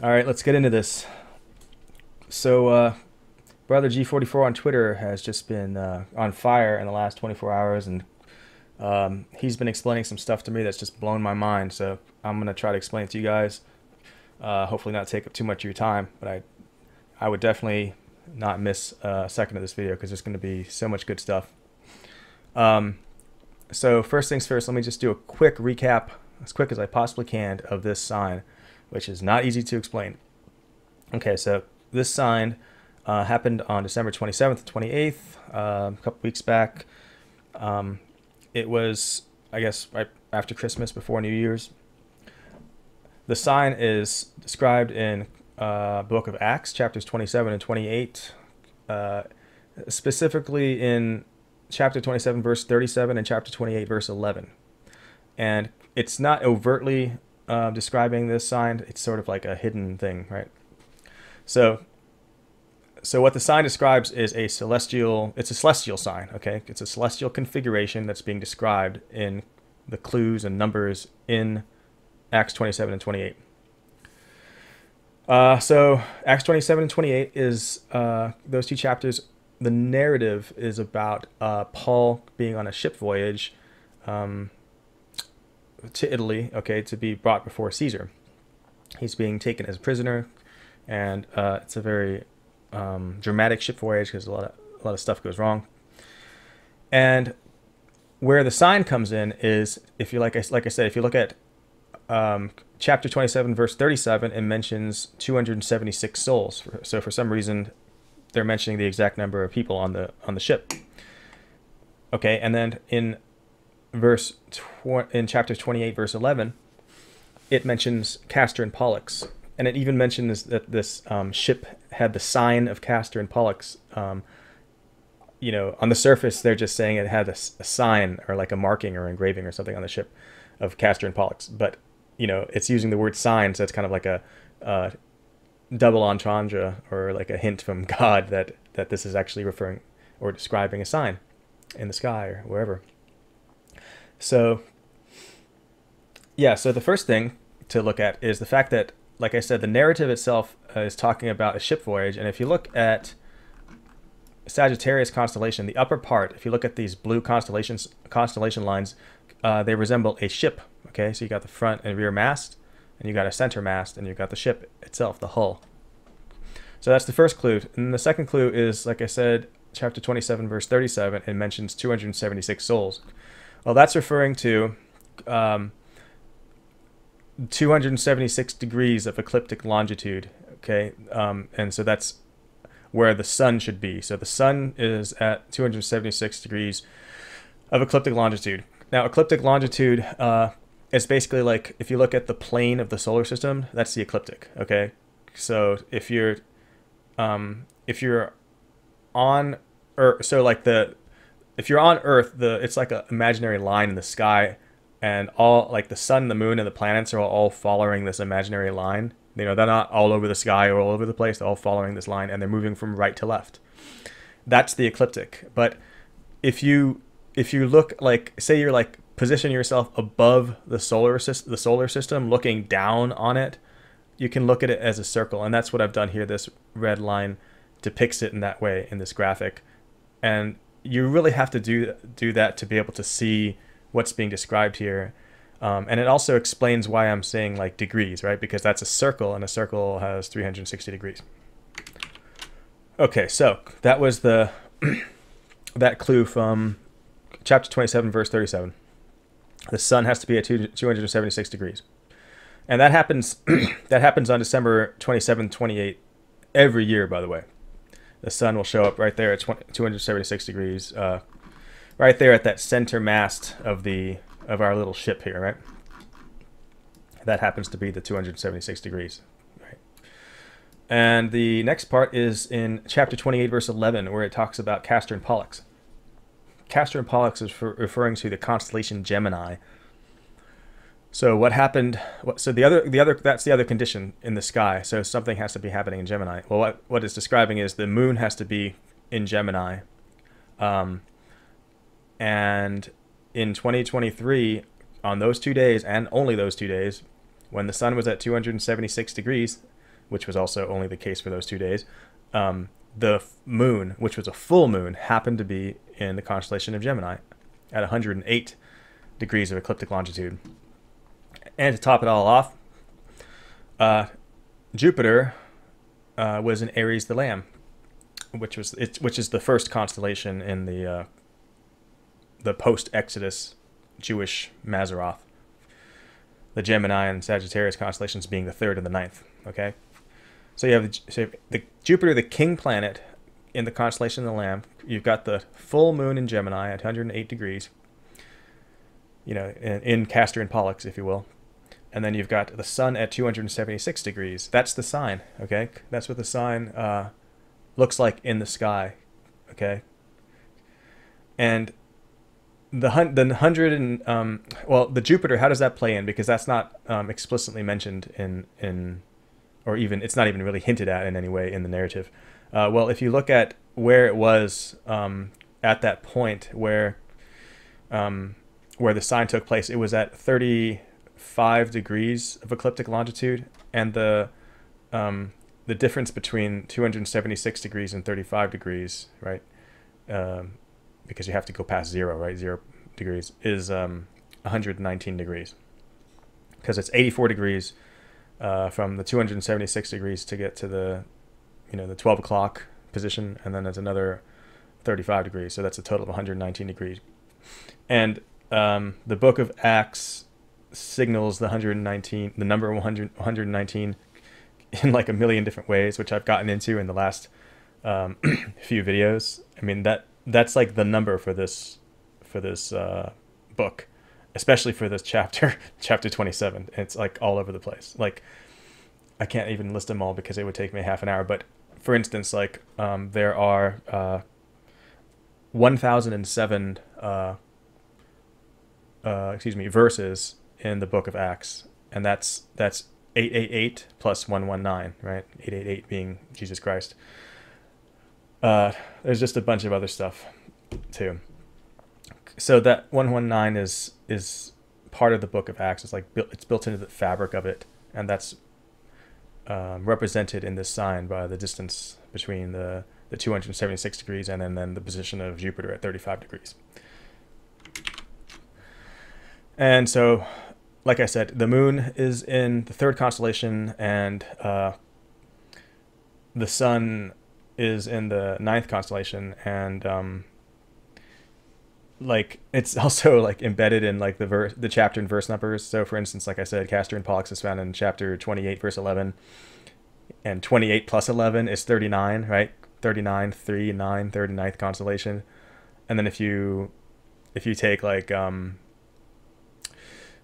All right, let's get into this. So, Brother G44 on Twitter has just been on fire in the last 24 hours, and he's been explaining some stuff to me that's just blown my mind. So, I'm going to try to explain it to you guys. Hopefully, not take up too much of your time, but I would definitely not miss a second of this video because there's going to be so much good stuff. So, first things first, let me just do a quick recap, as quick as I possibly can, of this sign, which is not easy to explain. Okay, so this sign happened on December 27th and 28th, a couple weeks back. It was, I guess, right after Christmas, before New Year's. The sign is described in book of Acts, chapters 27 and 28, specifically in chapter 27, verse 37, and chapter 28, verse 11. And it's not overtly describing this sign. It's sort of like a hidden thing, right? So what the sign describes is it's a celestial sign, okay? It's a celestial configuration that's being described in the clues and numbers in Acts 27 and 28. So Acts 27 and 28 is those two chapters. The narrative is about Paul being on a ship voyage to Italy, okay, to be brought before Caesar. He's being taken as a prisoner, and it's a very dramatic ship voyage because a lot of stuff goes wrong. And where the sign comes in is, if you like I said, if you look at chapter 27, verse 37, it mentions 276 souls. So for some reason, they're mentioning the exact number of people on the ship. Okay, and then in chapter 28, verse 11, it mentions Castor and Pollux, and it even mentions that this ship had the sign of Castor and Pollux. On the surface, they're just saying it had a sign or like a marking or engraving or something on the ship of Castor and Pollux, but it's using the word sign, so it's kind of like a double entendre or like a hint from God that this is actually referring or describing a sign in the sky or wherever. So yeah, so the first thing to look at is the fact that, like I said, the narrative itself is talking about a ship voyage. And if you look at Sagittarius constellation, the upper part, if you look at these blue constellation lines, they resemble a ship. Okay, so you got the front and rear mast, and you got a center mast, and you got the ship itself, the hull. So that's the first clue. And the second clue is, like I said, chapter 27, verse 37, it mentions 276 souls. Well, that's referring to 276 degrees of ecliptic longitude, okay? And so that's where the sun should be. So the sun is at 276 degrees of ecliptic longitude. Now, ecliptic longitude is basically like, if you look at the plane of the solar system, that's the ecliptic, okay? So if you're on Earth, so like if you're on Earth, it's like an imaginary line in the sky, and all, like, the sun, the moon, and the planets are all following this imaginary line. They're not all over the sky or all over the place. They're all following this line, and they're moving from right to left. That's the ecliptic. But if you look, like, say you're like position yourself above the solar system, looking down on it, you can look at it as a circle, and that's what I've done here. This red line depicts it in that way in this graphic, and you really have to do that to be able to see what's being described here. And it also explains why I'm saying like degrees, right? Because that's a circle, and a circle has 360 degrees. Okay, so that was that clue from chapter 27, verse 37. The sun has to be at 276 degrees. And that happens on December 27, 28 every year, by the way. The sun will show up right there at 276 degrees, right there at that center mast of our little ship here, right? That happens to be the 276 degrees, right? And the next part is in chapter 28, verse 11, where it talks about Castor and Pollux. Castor and Pollux is referring to the constellation Gemini. So what happened? So that's the other condition in the sky. So something has to be happening in Gemini. Well, what it's describing is the moon has to be in Gemini, and in 2023, on those 2 days, and only those 2 days, when the sun was at 276 degrees, which was also only the case for those 2 days. The moon, which was a full moon, happened to be in the constellation of Gemini at 108 degrees of ecliptic longitude. And to top it all off, Jupiter was in Aries the Lamb, which is the first constellation in the post-Exodus Jewish Mazzaroth. The Gemini and Sagittarius constellations being the 3rd and the 9th. Okay, so you have the Jupiter, the king planet, in the constellation of the Lamb. You've got the full moon in Gemini at 108 degrees. You know, in Castor and Pollux, if you will. And then you've got the sun at 276 degrees. That's the sign, okay? That's what the sign looks like in the sky, okay? And the Jupiter, how does that play in? Because that's not explicitly mentioned or even, it's not even really hinted at in any way in the narrative. Well, if you look at where it was at that point where the sign took place, it was at 35 degrees of ecliptic longitude, and the difference between 276 degrees and 35 degrees, right? Because you have to go past 0, right? 0 degrees is 119 degrees, because it's 84 degrees from the 276 degrees to get to the 12 o'clock position, and then there's another 35 degrees, so that's a total of 119 degrees. And the book of Acts signals the number 119 in like a million different ways, which I've gotten into in the last few videos. I mean, that's like the number for this book, especially for this chapter 27. It's like all over the place. Like, I can't even list them all because it would take me half an hour. But for instance, like there are 1,007 verses in the book of Acts, and that's 888 plus 119, right? 888 being Jesus Christ. There's just a bunch of other stuff too. So that 119 is part of the book of Acts. It's like it's built into the fabric of it, and that's represented in this sign by the distance between the 276 degrees and then the position of Jupiter at 35 degrees. And so, like I said, the moon is in the 3rd constellation, and the sun is in the 9th constellation, and like it's also like embedded in like the chapter and verse numbers. So for instance, like I said, Castor and Pollux is found in chapter 28 verse 11, and 28 plus 11 is 39, right? 39, 3, 9, 3rd and 9th constellation. And then if you take like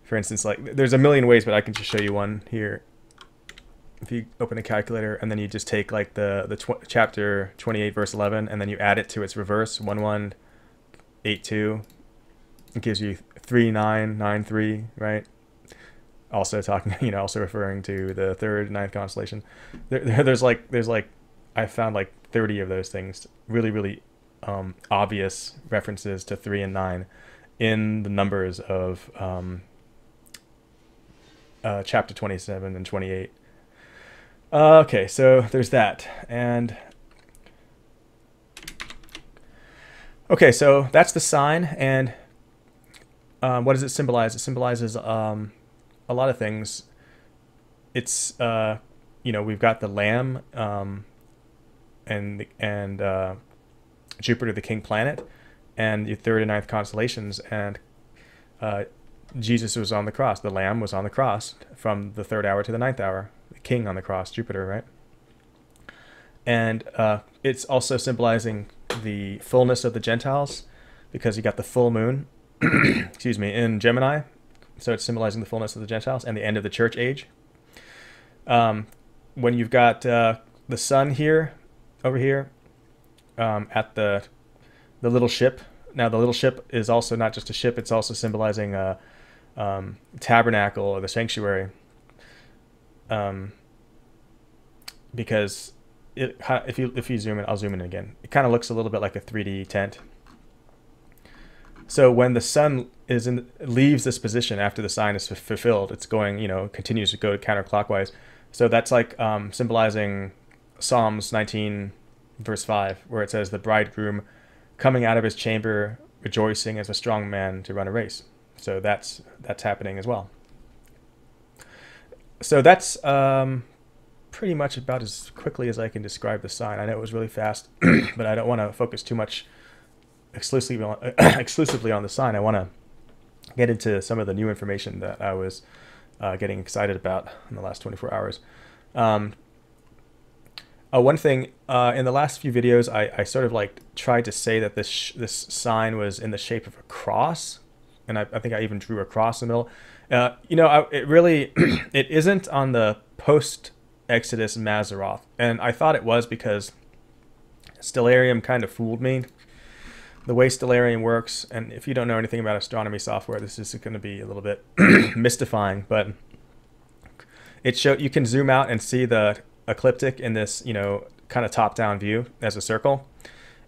for instance, like there's a million ways, but I can just show you one here. If you open a calculator and then you just take like the chapter 28 verse 11, and then you add it to its reverse, 1182, it gives you 3993, right? Also talking, also referring to the 3rd, 9th constellation. There's like I found like 30 of those things, really, really obvious references to 3 and 9 in the numbers of chapter 27 and 28. Okay, so there's that. And okay, so that's the sign. And what does it symbolize? It symbolizes a lot of things. It's we've got the Lamb and Jupiter, the king planet, and the 3rd and 9th constellations, and Jesus was on the cross. The Lamb was on the cross from the 3rd hour to the 9th hour. The king on the cross, Jupiter, right? And it's also symbolizing the fullness of the Gentiles, because you got the full moon, excuse me, in Gemini. So it's symbolizing the fullness of the Gentiles and the end of the church age. When you've got the sun here, over here, at the little ship. Now the little ship is also not just a ship; it's also symbolizing tabernacle or the sanctuary. Because if you zoom in, I'll zoom in again. It kind of looks a little bit like a 3D tent. So when the sun leaves this position after the sign is fulfilled, it's going, continues to go counterclockwise. So that's like symbolizing Psalms 19, verse 5, where it says, "The bridegroom coming out of his chamber, rejoicing as a strong man to run a race." So that's happening as well. So that's pretty much about as quickly as I can describe the sign. I know it was really fast, but I don't want to focus too much exclusively on the sign. I want to get into some of the new information that I was getting excited about in the last 24 hours. One thing, in the last few videos, I sort of like tried to say that this sign was in the shape of a cross, and I think I even drew a cross in the middle. It really, it isn't on the post-Exodus Mazzaroth, and I thought it was because Stellarium kind of fooled me. The way Stellarium works, and if you don't know anything about astronomy software, this is going to be a little bit mystifying, but you can zoom out and see the ecliptic in this, kind of top-down view as a circle.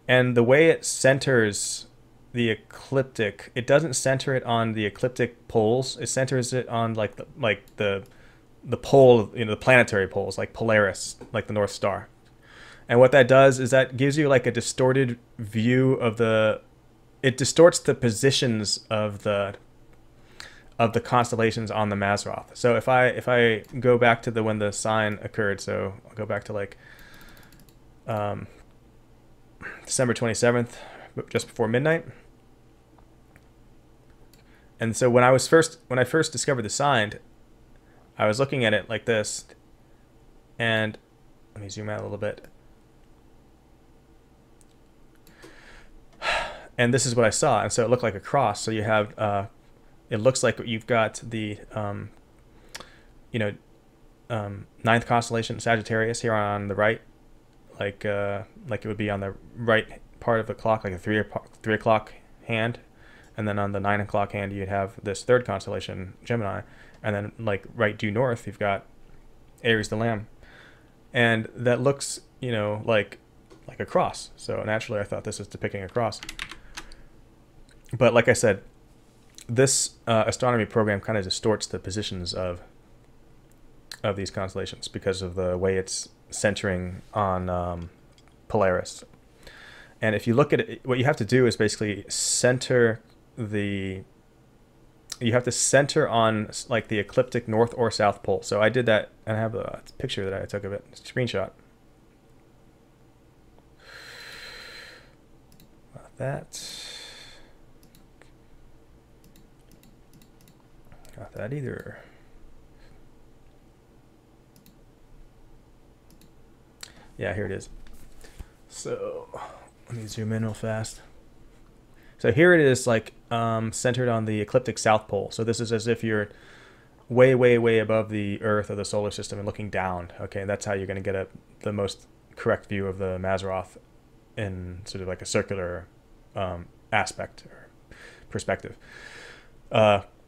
And the way it centers the ecliptic, it doesn't center it on the ecliptic poles. It centers it on the pole, the planetary poles, like Polaris, like the North Star. And what that does is that gives you like a distorted view of it distorts the positions of the constellations on the Mazzaroth. So if I go back to when the sign occurred, so I'll go back to like December 27th, just before midnight. And so when I first discovered the sign, I was looking at it like this, and let me zoom out a little bit. And this is what I saw, and so it looked like a cross. So you have it looks like you've got the ninth constellation Sagittarius here on the right, like it would be on the right part of the clock, like a 3 o'clock hand, and then on the 9 o'clock hand you'd have this third constellation Gemini, and then like right due north you've got Aries the Lamb, and that looks like a cross. So naturally I thought this was depicting a cross. But like I said, this astronomy program kind of distorts the positions of these constellations because of the way it's centering on Polaris. And if you look at it, what you have to do is basically center you have to center on like the ecliptic north or south pole. So I did that, and I have a picture that I took of it, screenshot. Not that either. Yeah, here it is. So let me zoom in real fast. So here it is, like centered on the ecliptic south pole. So this is as if you're way, way, way above the Earth or the solar system and looking down. Okay, that's how you're going to get the most correct view of the Mazzaroth in sort of like a circular aspect or perspective.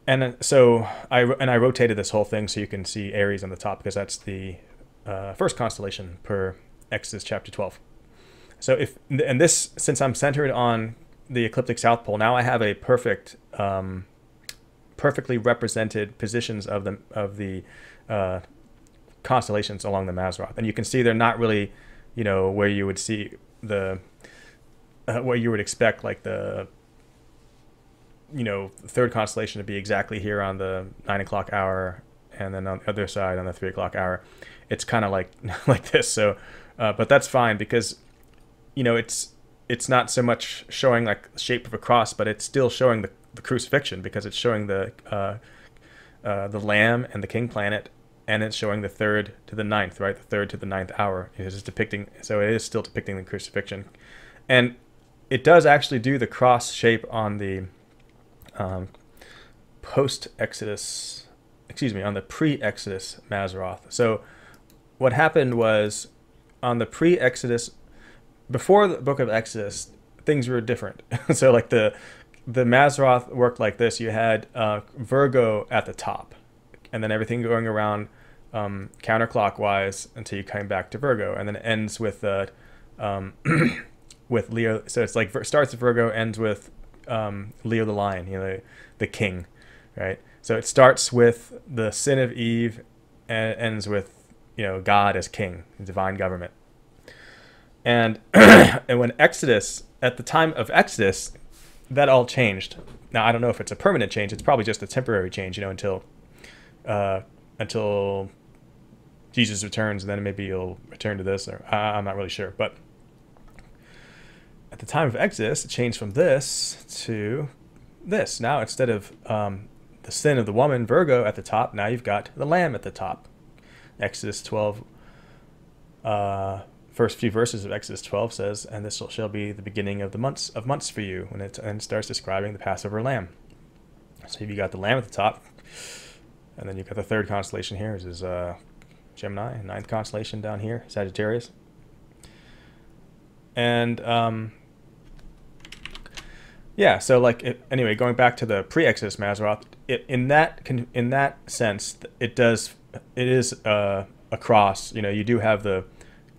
And so I rotated this whole thing so you can see Aries on the top, because that's the first constellation per Exodus chapter 12. So since I'm centered on the ecliptic south pole, now I have a perfectly represented positions of the constellations along the Mazzaroth, and you can see they're not really, where you would see where you would expect like the third constellation to be exactly here on the 9 o'clock hour, and then on the other side on the 3 o'clock hour. It's kind of like this. So but that's fine, because it's not so much showing like the shape of a cross, but it's still showing the crucifixion, because it's showing the lamb and the king planet, and it's showing the 3rd to the 9th, right? The 3rd to the 9th hour. It is depicting, so it is still depicting the crucifixion. And it does actually do the cross shape on the post-Exodus, on the pre-Exodus Mazzaroth. So what happened was, on the pre-Exodus, before the book of Exodus, things were different. So like the Mazzaroth worked like this. You had Virgo at the top, and then everything going around counterclockwise until you came back to Virgo, and then it ends with with Leo. So it's like starts with Virgo, ends with Leo the Lion, the king, right? So it starts with the sin of Eve and ends with God as king, divine government. And and when Exodus, at the time of Exodus, that all changed. Now I don't know if it's a permanent change. It's probably just a temporary change, until Jesus returns, and then maybe he'll return to this, or I'm not really sure. But at the time of Exodus, it changed from this to this. Now instead of the sin of the woman, Virgo, at the top, now you've got the Lamb at the top. Exodus 12, first few verses of Exodus 12 says, "And this shall be the beginning of the months for you," and it starts describing the Passover lamb. So you got the Lamb at the top, and then you've got the third constellation here. This is Gemini, ninth constellation down here, Sagittarius. And yeah, so like anyway, going back to the pre-Exodus Mazzaroth, in that sense, it is a cross. You do have the,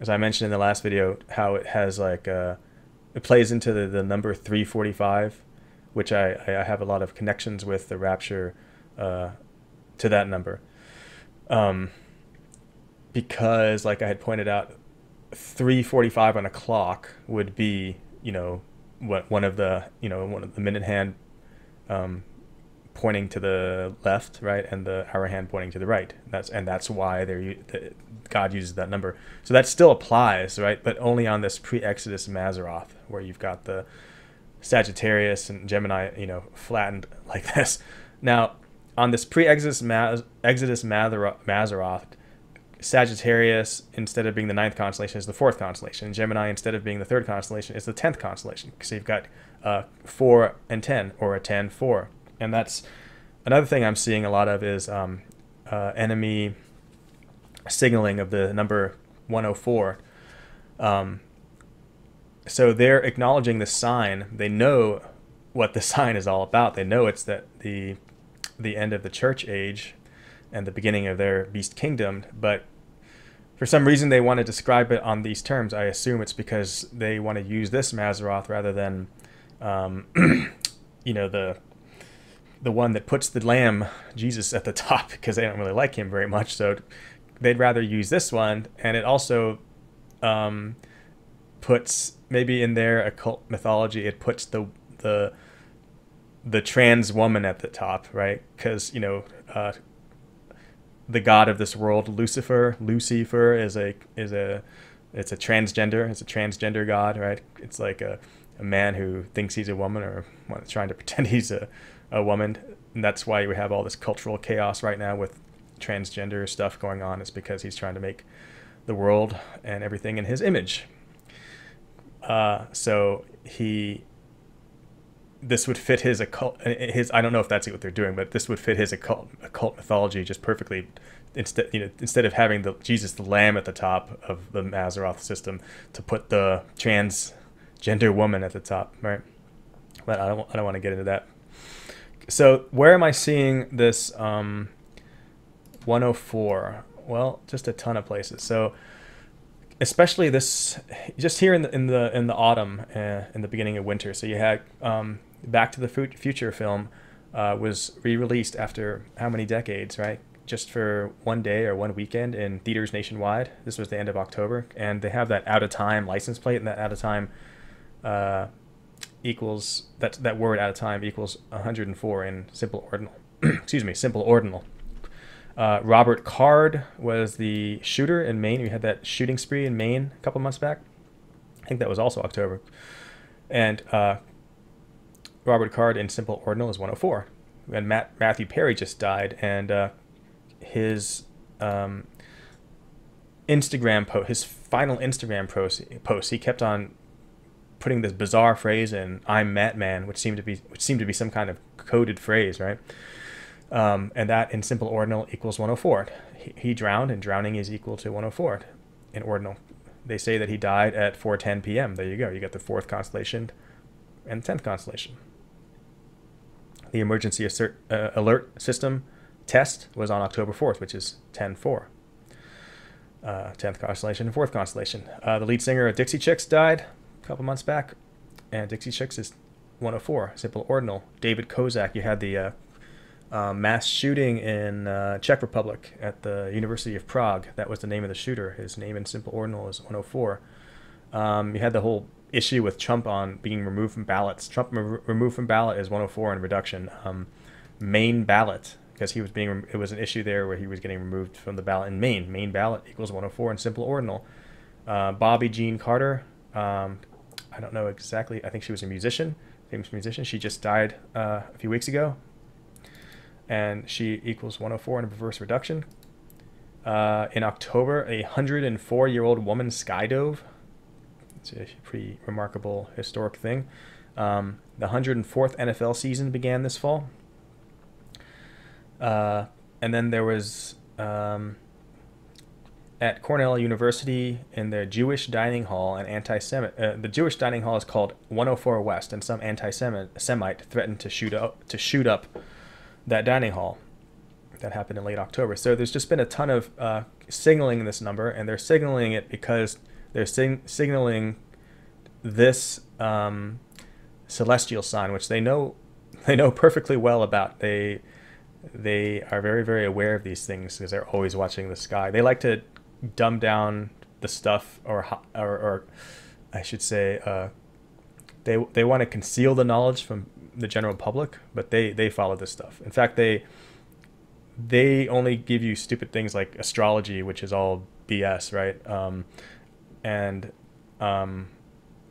as I mentioned in the last video, how it has like it plays into the number 345, which I have a lot of connections with the rapture to that number, because like I had pointed out, 345 on a clock would be one of the minute hand pointing to the left, right, and the hour hand pointing to the right. That's why God uses that number. So that still applies, right? But only on this pre-Exodus Mazzaroth, where you've got the Sagittarius and Gemini, flattened like this. Now, on this pre-Exodus Mazzaroth, Sagittarius, instead of being the ninth constellation, is the fourth constellation. Gemini, instead of being the third constellation, is the 10th constellation. So you've got 4 and 10, or a 10, 4. And that's another thing I'm seeing a lot of is enemy signaling of the number 104. So they're acknowledging the sign. They know what the sign is all about. They know it's that the end of the church age and the beginning of their beast kingdom, but for some reason they want to describe it on these terms. I assume it's because they want to use this Mazzaroth rather than the one that puts the Lamb, Jesus, at the top, because they don't really like him very much. So they'd rather use this one, and it also puts, maybe in their occult mythology, it puts the trans woman at the top, right? Because the god of this world, Lucifer is a transgender god, right? It's like a man who thinks he's a woman, or trying to pretend he's a woman. And that's why we have all this cultural chaos right now with transgender stuff going on. It's because he's trying to make the world and everything in his image. So this would fit his occult. I don't know if that's what they're doing, but this would fit his occult mythology just perfectly. Instead of having Jesus the Lamb at the top of the Mazzaroth system, to put the transgender woman at the top, right? But I don't want to get into that. So where am I seeing this 104? Well, just a ton of places. So especially this, just here in the autumn, in the beginning of winter. So you had Back to the Future film was re-released after how many decades, right? Just for one day or one weekend in theaters nationwide. This was the end of October, and they have that out of time license plate, and that out of time equals that word out of time equals 104 in simple ordinal. Excuse me, simple ordinal. Robert Card was the shooter in Maine. We had that shooting spree in Maine a couple months back. I think that was also October. And Robert Card in simple ordinal is 104. And Matthew Perry just died, and his Instagram post, his final Instagram post, he kept on putting this bizarre phrase in, "I'm Matman," which seemed to be some kind of coded phrase, right? And that in simple ordinal equals 104. He drowned, and drowning is equal to 104 in ordinal. They say that he died at 4:10 p.m. There you go. You got the 4th constellation and 10th constellation. The emergency alert system test was on October 4th, which is 10/4. 10th constellation and 4th constellation. The lead singer of Dixie Chicks died a couple months back, and Dixie Chicks is 104, simple ordinal. David Kozak, you had the Mass shooting in Czech Republic at the University of Prague. That was the name of the shooter. His name in simple ordinal is 104. You had the whole issue with Trump on being removed from ballots. Trump removed from ballot is 104 in reduction. Main ballot, because he was being, it was an issue there where he was getting removed from the ballot in Maine. Main ballot equals 104 in simple ordinal. Bobby Jean Carter, I don't know exactly. I think she was a musician, famous musician. She just died a few weeks ago, and she equals 104 in reverse reduction. In October, a 104-year-old woman skydove. It's a pretty remarkable historic thing. The 104th NFL season began this fall. And then there was at Cornell University in their Jewish dining hall, an anti-Semite. The Jewish dining hall is called 104 West, and some anti-Semite threatened to shoot up that dining hall. That happened in late October. So there's just been a ton of signaling this number, and they're signaling it because they're signaling this celestial sign, which they know perfectly well about. They are very, very aware of these things because they're always watching the sky. They like to dumb down the stuff, or I should say, they want to conceal the knowledge from the general public, but they follow this stuff. In fact, they only give you stupid things like astrology, which is all BS, right?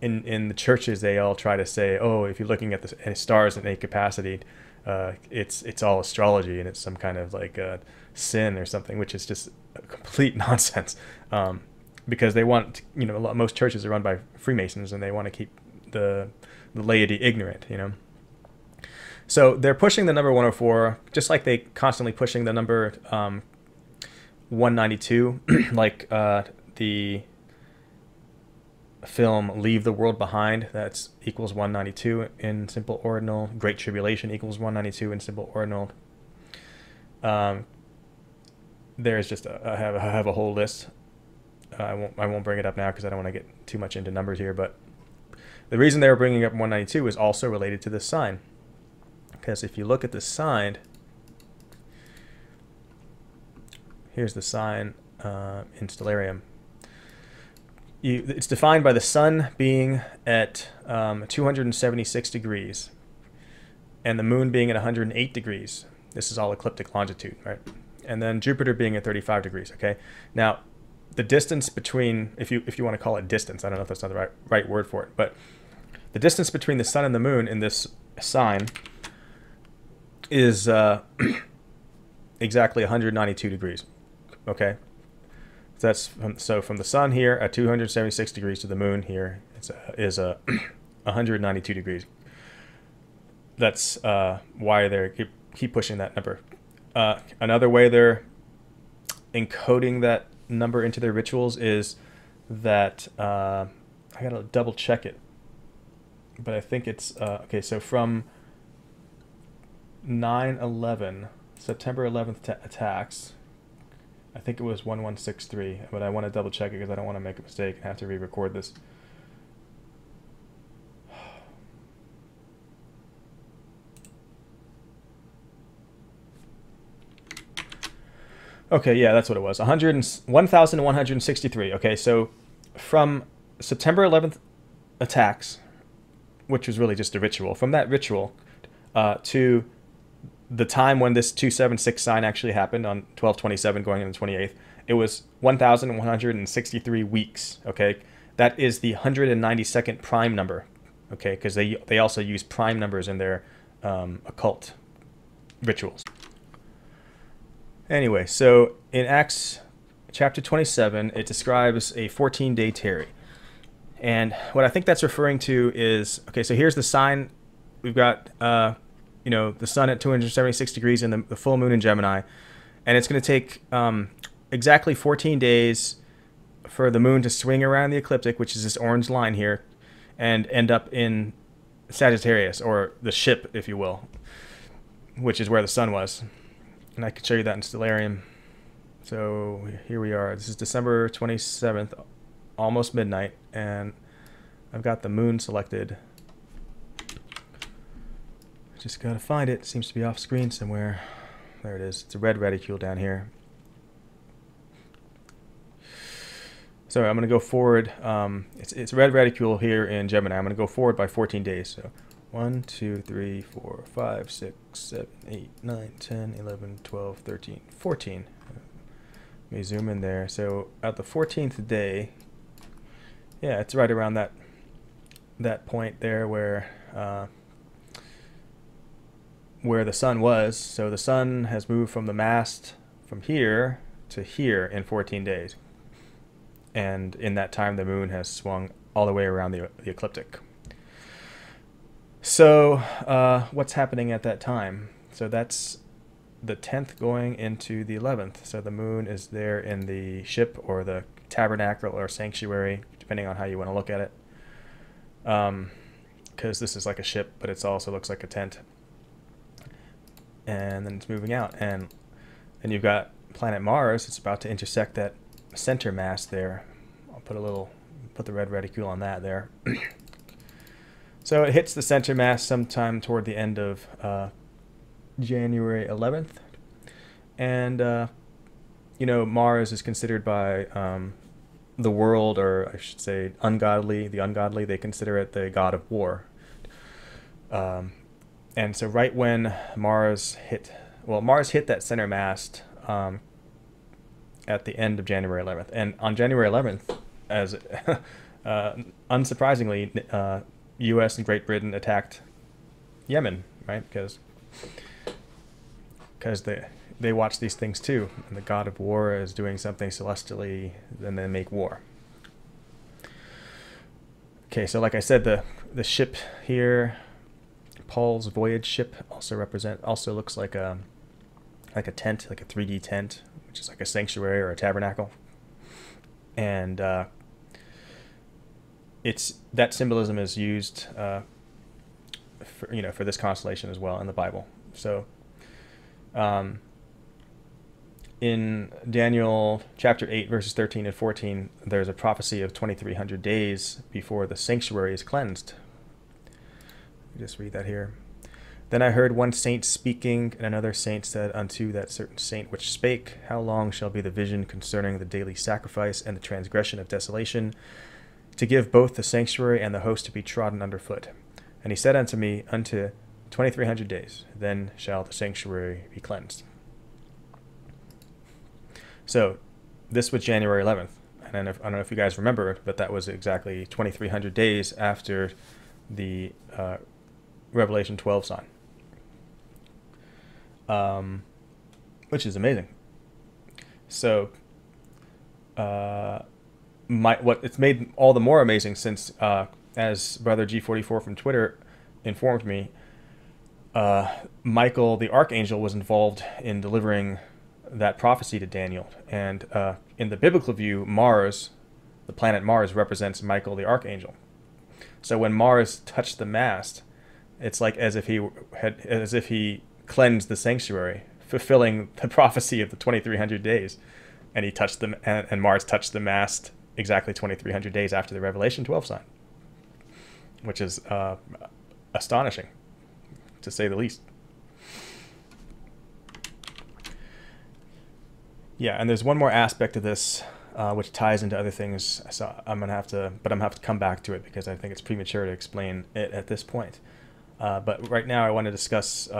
In the churches, they all try to say, oh, if you're looking at the stars in a capacity, it's all astrology, and it's some kind of like sin or something, which is just complete nonsense. Because they want, most churches are run by Freemasons, and they want to keep the laity ignorant, So they're pushing the number 104, just like they constantly pushing the number 192, like the film Leave the World Behind, that's equals 192 in simple ordinal. Great Tribulation equals 192 in simple ordinal. There's just I have a whole list. I won't bring it up now because I don't want to get too much into numbers here, but the reason they were bringing up 192 is also related to this sign. Because if you look at the sign, here's the sign in Stellarium. It's defined by the sun being at 276 degrees and the moon being at 108 degrees. This is all ecliptic longitude, right? And then Jupiter being at 35 degrees, okay? Now, the distance between, if you want to call it distance, I don't know if that's not the right word for it, but the distance between the sun and the moon in this sign is exactly 192 degrees, okay? That's from the sun here at 276 degrees to the moon here is 192 degrees. That's why they keep pushing that number. Another way they're encoding that number into their rituals is that I gotta double check it, but I think it's okay. So from 9/11, September 11th attacks. I think it was 1163, but I want to double check it because I don't want to make a mistake and have to re-record this. Okay, yeah, that's what it was. 1,163. Okay, so from September 11th attacks, which was really just a ritual, from that ritual to the time when this 276 sign actually happened on 12/27 going into the 28th, it was 1,163 weeks, okay? That is the 192nd prime number, okay? Because they also use prime numbers in their occult rituals. Anyway, so in Acts chapter 27, it describes a 14-day tarry. And what I think that's referring to is, okay, so here's the sign. We've got the sun at 276 degrees and the full moon in Gemini. And it's going to take exactly 14 days for the moon to swing around the ecliptic, which is this orange line here, and end up in Sagittarius, or the ship, if you will, which is where the sun was. And I can show you that in Stellarium. So here we are. This is December 27th, almost midnight, and I've got the moon selected. Just gotta find it. It seems to be off screen somewhere. There it is. It's a red reticule down here. So I'm going to go forward. It's red reticule here in Gemini. I'm going to go forward by 14 days. So 1, 2, 3, 4, 5, 6, 7, 8, 9, 10, 11, 12, 13, 14. Let me zoom in there. So at the 14th day, yeah, it's right around that point there where the sun was. So the sun has moved from the mast from here to here in 14 days. And in that time, the moon has swung all the way around the ecliptic. So what's happening at that time? So that's the 10th going into the 11th. So the moon is there in the ship or the tabernacle or sanctuary, depending on how you want to look at it. Because this is like a ship, but it also looks like a tent. And then it's moving out. And you've got planet Mars. It's about to intersect that center mass there. I'll put the red reticule on that there. So it hits the center mass sometime toward the end of January 11th. And, Mars is considered by the world, or I should say the ungodly, they consider it the god of war. And so right when Mars hit that center mast at the end of January 11th. And on January 11th, as unsurprisingly, U.S. and Great Britain attacked Yemen, right? Because they watch these things too. And the god of war is doing something celestially, and they make war. Okay, so like I said, the ship here, Paul's voyage ship, also looks like a tent, like a 3D tent, which is like a sanctuary or a tabernacle. And that symbolism is used for this constellation as well in the Bible. So in Daniel chapter 8 verses 13 and 14, there's a prophecy of 2300 days before the sanctuary is cleansed. Just read that here. Then I heard one saint speaking, and another saint said unto that certain saint which spake, How long shall be the vision concerning the daily sacrifice and the transgression of desolation, to give both the sanctuary and the host to be trodden under foot? And he said unto me, Unto 2300 days, then shall the sanctuary be cleansed. So this was January 11th. And I don't know if you guys remember, but that was exactly 2300 days after the Revelation 12 sign. Which is amazing. So it's made all the more amazing since, as Brother G44 from Twitter informed me, Michael the Archangel was involved in delivering that prophecy to Daniel. And in the biblical view, Mars, the planet Mars, represents Michael the Archangel. So when Mars touched the mast, it's like as if he cleansed the sanctuary, fulfilling the prophecy of the 2300 days. And he touched them, and Mars touched the mast exactly 2300 days after the Revelation 12 sign, which is astonishing, to say the least. Yeah, and there's one more aspect of this which ties into other things. So I'm gonna have to come back to it because I think it's premature to explain it at this point. But right now I want to discuss.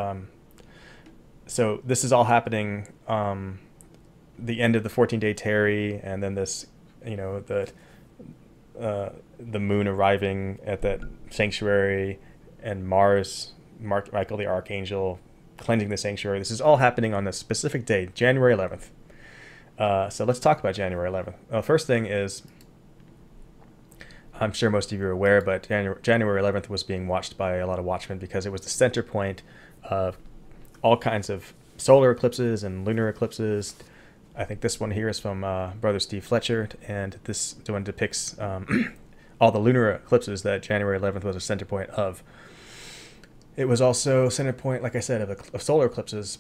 So this is all happening. The end of the 14-day tarry, and then this, the moon arriving at that sanctuary, and Michael the Archangel cleansing the sanctuary. This is all happening on a specific day, January 11th. So let's talk about January 11th. Well, first thing is, I'm sure most of you are aware, but January 11th was being watched by a lot of watchmen because it was the center point of all kinds of solar eclipses and lunar eclipses. I think this one here is from Brother Steve Fletcher, and this one depicts all the lunar eclipses that January 11th was a center point of. It was also center point, like I said, of solar eclipses,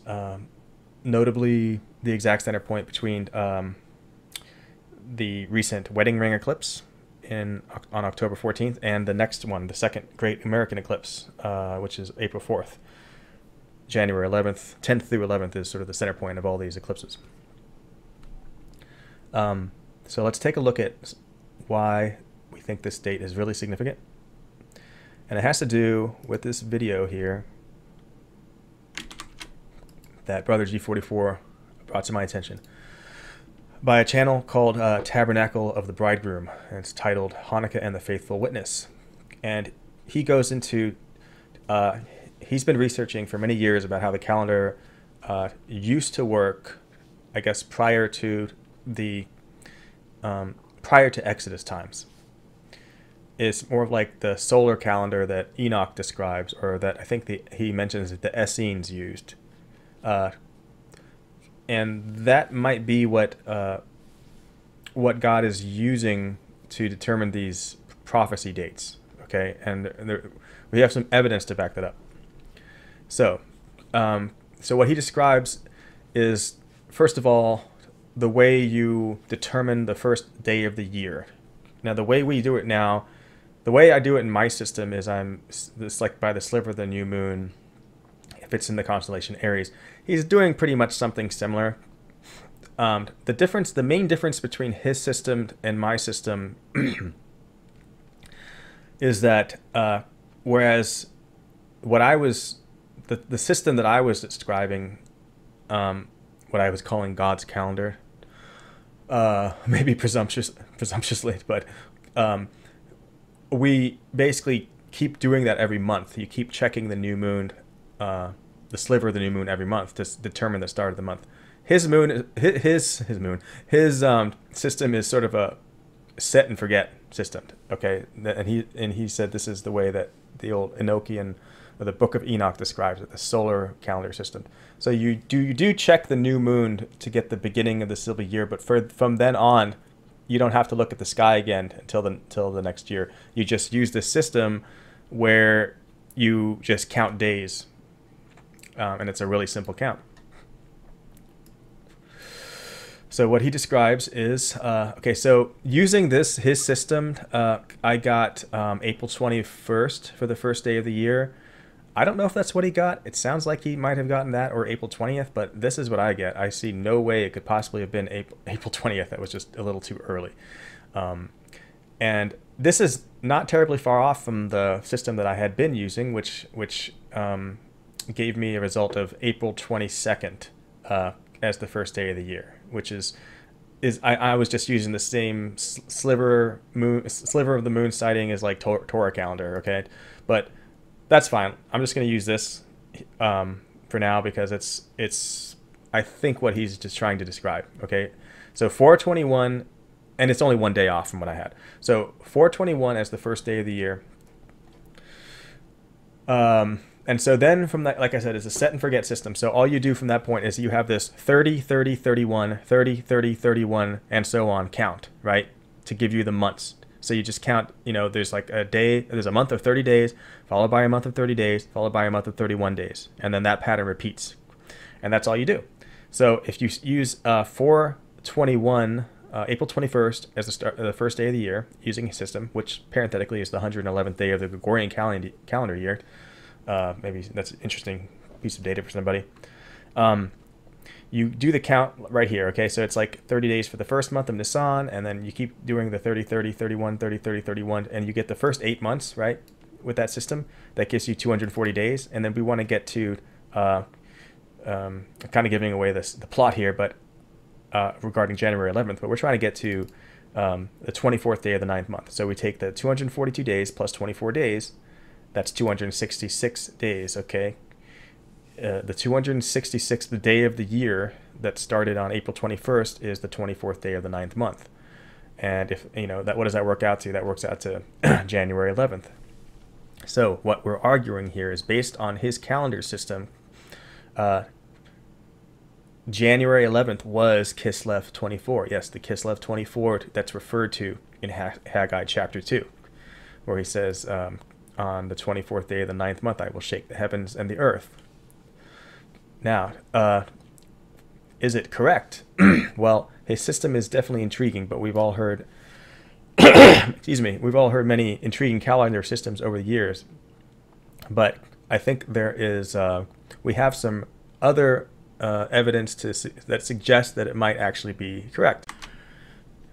notably the exact center point between the recent wedding ring eclipse on October 14th and the next one, the second Great American Eclipse, which is April 4th. January 11th. 10th through 11th is sort of the center point of all these eclipses. So let's take a look at why we think this date is really significant. And it has to do with this video here that Brother G44 brought to my attention by a channel called Tabernacle of the Bridegroom. And it's titled Hanukkah and the Faithful Witness. And he goes into, he's been researching for many years about how the calendar used to work, I guess, prior to Exodus times. It's more of like the solar calendar that Enoch describes, or that I think he mentions that the Essenes used. And that might be what God is using to determine these prophecy dates. Okay, and we have some evidence to back that up. So, so what he describes is, first of all, the way you determine the first day of the year. Now, the way we do it now, the way I do it in my system is it's like by the sliver of the new moon, if it's in the constellation Aries. He's doing pretty much something similar. The main difference between his system and my system is that whereas the system that I was describing, what I was calling God's calendar, maybe presumptuously, but we basically keep doing that every month. You keep checking the new moon, the sliver of the new moon every month to determine the start of the month. His system is sort of a set and forget system. Okay, and he said this is the way that the old Enochian, or the Book of Enoch, describes it, the solar calendar system. So you do check the new moon to get the beginning of the civil year, but from then on, you don't have to look at the sky again until the next year. You just use this system where you just count days, and it's a really simple count. So what he describes is, okay, so using his system, I got April 21st for the first day of the year. I don't know if that's what he got. It sounds like he might have gotten that, or April 20th, but this is what I get. I see no way it could possibly have been April 20th. That was just a little too early. And this is not terribly far off from the system that I had been using, which gave me a result of April 22nd as the first day of the year, which I was just using the same sliver of the moon sighting as like Torah calendar, okay? But that's fine. I'm just going to use this for now because it's I think what he's just trying to describe, okay? So 4/21, and it's only one day off from what I had. So 4/21 as the first day of the year. And so then from that, like I said, it's a set and forget system. So all you do from that point is you have this 30, 30, 31, 30, 30, 31, and so on count, right? To give you the months. So you just count, there's like there's a month of 30 days, followed by a month of 30 days, followed by a month of 31 days. And then that pattern repeats. And that's all you do. So if you use 4/21, April 21st as the first day of the year, using a system, which parenthetically is the 111th day of the Gregorian calendar year, maybe that's an interesting piece of data for somebody. You do the count right here, okay? So it's like 30 days for the first month of Nisan, and then you keep doing the 30, 30, 31, 30, 30, 31, and you get the first 8 months, right? With that system, that gives you 240 days. And then we want to get to, kind of giving away the plot here, but regarding January 11th, but we're trying to get to the 24th day of the 9th month. So we take the 242 days plus 24 days, that's 266 days, okay? The 266th day of the year that started on April 21st is the 24th day of the 9th month. And if, what does that work out to? That works out to January 11th. So what we're arguing here is based on his calendar system, January 11th was Kislev 24. Yes, the Kislev 24 that's referred to in Haggai chapter 2, where he says, on the 24th day of the 9th month, I will shake the heavens and the earth. Now, is it correct? Well, his system is definitely intriguing, but we've all heard, excuse me, we've all heard many intriguing calendar systems over the years. But I think there is we have some other evidence that suggests that it might actually be correct.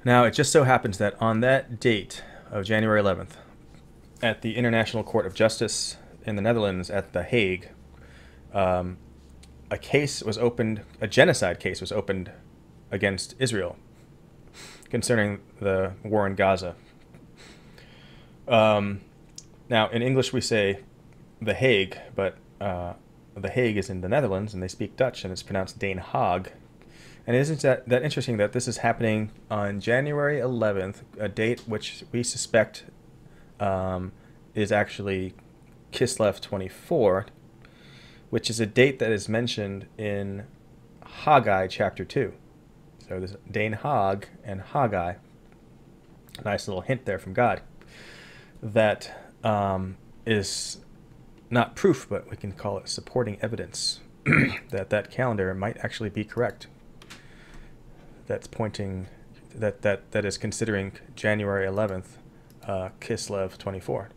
Now, it just so happens that on that date of January 11th, at the International Court of Justice in the Netherlands at The Hague, a case was opened, a genocide case was opened against Israel concerning the war in Gaza. Now, in English we say The Hague, but The Hague is in the Netherlands, and they speak Dutch, and it's pronounced Den Haag. And isn't that interesting that this is happening on January 11th, a date which we suspect is actually Kislev 24, which is a date that is mentioned in Haggai chapter 2. So there's Den Haag and Haggai. A nice little hint there from God. That is not proof, but we can call it supporting evidence that that calendar might actually be correct. That's pointing, that is considering January 11th, Kislev 24.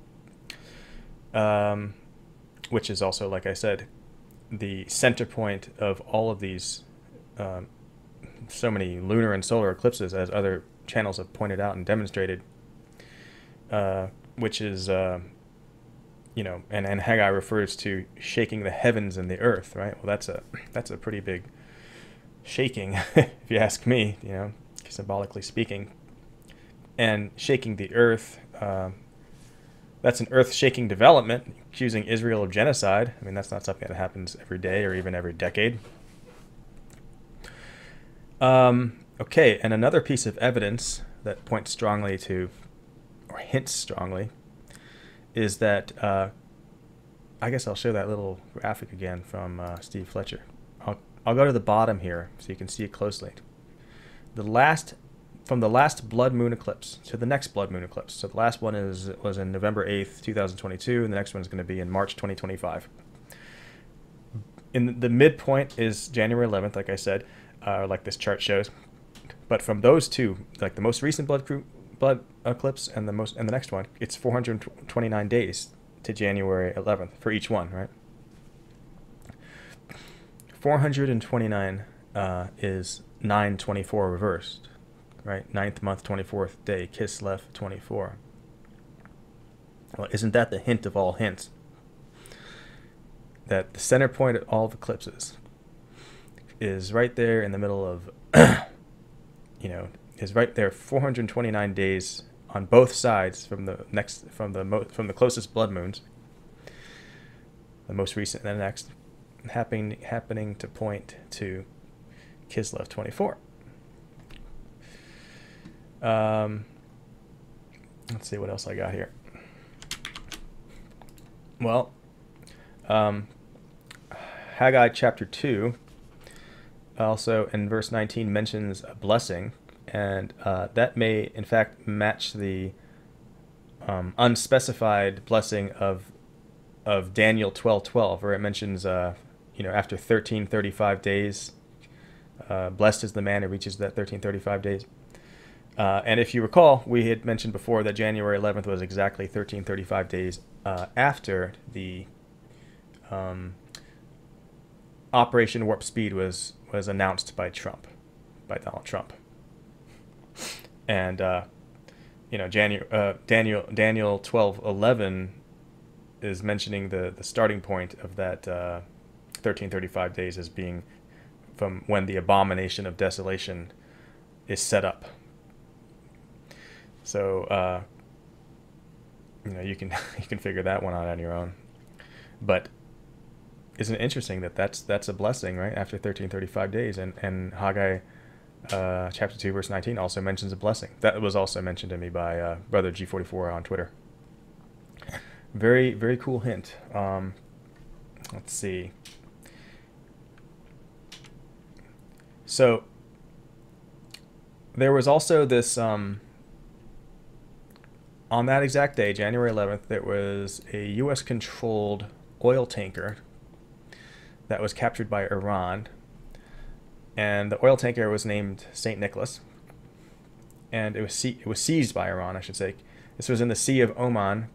Which is also, like I said, the center point of all of these so many lunar and solar eclipses, as other channels have pointed out and demonstrated, which is, you know, and Haggai refers to shaking the heavens and the earth, right? Well, that's a pretty big shaking, if you ask me, you know, symbolically speaking. And shaking the earth, that's an earth-shaking development, accusing Israel of genocide. I mean, that's not something that happens every day or even every decade. Okay, and another piece of evidence that points strongly to, or hints strongly, is that, I guess I'll show that little graphic again from Steve Fletcher. I'll go to the bottom here so you can see it closely. From the last blood moon eclipse to the next blood moon eclipse. So the last one was in November 8th, 2022, and the next one is going to be in March 2025. In the midpoint is January 11th, like I said, like this chart shows. But from those two, like the most recent blood eclipse and the next one, it's 429 days to January 11th for each one, right? 429 is 9/24 reversed, right? 9th month, 24th day, Kislev 24. Well, isn't that the hint of all hints? That the center point of all the eclipses is right there in the middle of, you know, is right there 429 days on both sides from the closest blood moons, the most recent and the next, happening to point to Kislev 24. Let's see what else I got here. Well, Haggai chapter 2 also in verse 19 mentions a blessing, and that may in fact match the unspecified blessing of Daniel 12:12, where it mentions you know, after 1335 days, blessed is the man who reaches that 1335 days. And if you recall, we had mentioned before that January 11th was exactly 1335 days after the Operation Warp Speed was announced by Donald Trump. And you know, Daniel 12:11 is mentioning the starting point of that 1335 days as being from when the abomination of desolation is set up. So you know, you can figure that one out on your own. But isn't it interesting that that's a blessing, right? After 1335 days, and Haggai chapter 2 verse 19 also mentions a blessing. That was also mentioned to me by brother G44 on Twitter. Very, very cool hint. Let's see. So there was also this, on that exact day, January 11th, there was a U.S.-controlled oil tanker that was captured by Iran. And the oil tanker was named St. Nicholas. And it was seized by Iran, I should say. This was in the Sea of Oman.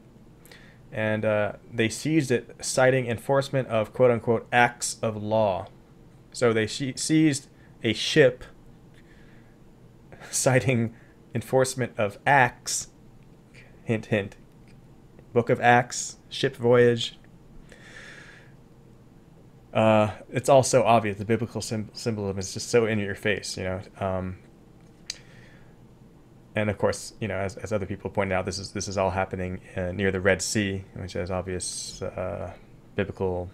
and they seized it, citing enforcement of quote unquote acts of law. So they seized a ship, citing enforcement of acts. Hint, hint. Book of Acts, ship voyage. It's all so obvious. The biblical symbolism is just so in your face, you know. And of course, you know, as other people pointed out, this is all happening near the Red Sea, which has obvious biblical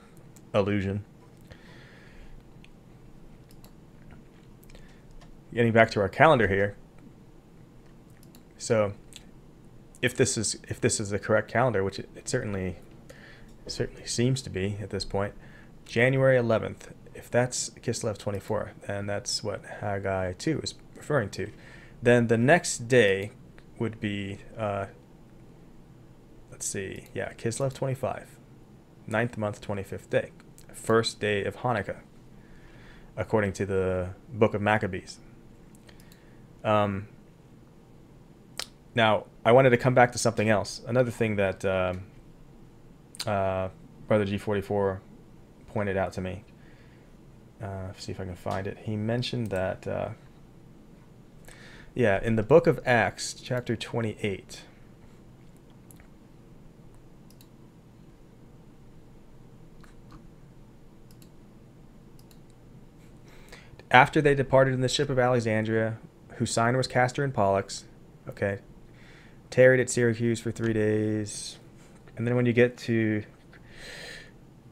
allusion. Getting back to our calendar here. So, if this is the correct calendar, which it certainly seems to be at this point, January 11th. If that's Kislev 24, then that's what Haggai 2 is referring to. Then the next day would be, let's see, yeah, Kislev 25, 9th month, 25th day, first day of Hanukkah, according to the Book of Maccabees. Now, I wanted to come back to something else. Another thing that Brother G44 pointed out to me. See if I can find it. He mentioned that, yeah, in the book of Acts, chapter 28. After they departed in the ship of Alexandria, whose sign was Castor and Pollux, okay, tarried at Syracuse for 3 days. And then when you get to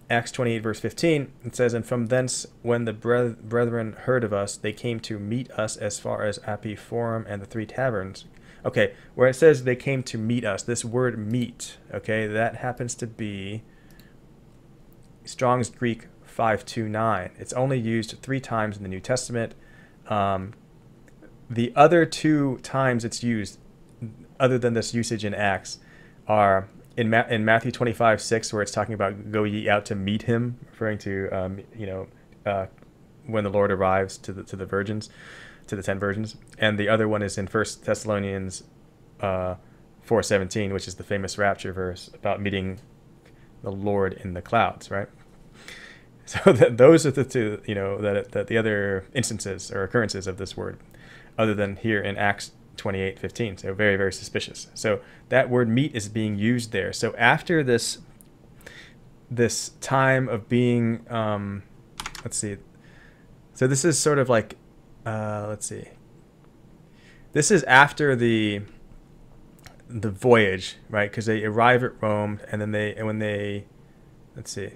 Acts 28, verse 15, it says, and from thence, when the brethren heard of us, they came to meet us as far as Appii Forum and the 3 taverns. Okay, where it says they came to meet us, this word meet, okay, that happens to be Strong's Greek 529. It's only used 3 times in the New Testament. The other 2 times it's used, other than this usage in Acts, are in Matthew 25:6, where it's talking about go ye out to meet him, referring to when the Lord arrives to the virgins, to the 10 virgins, and the other one is in 1 Thessalonians 4:17, which is the famous rapture verse about meeting the Lord in the clouds, right? So those are the 2, you know, that the other instances or occurrences of this word, other than here in Acts 28:15. So very, very suspicious. So that word meet is being used there. So after this time of being, let's see. So this is sort of like, let's see. This is after the voyage, right? Because they arrive at Rome, and then let's see.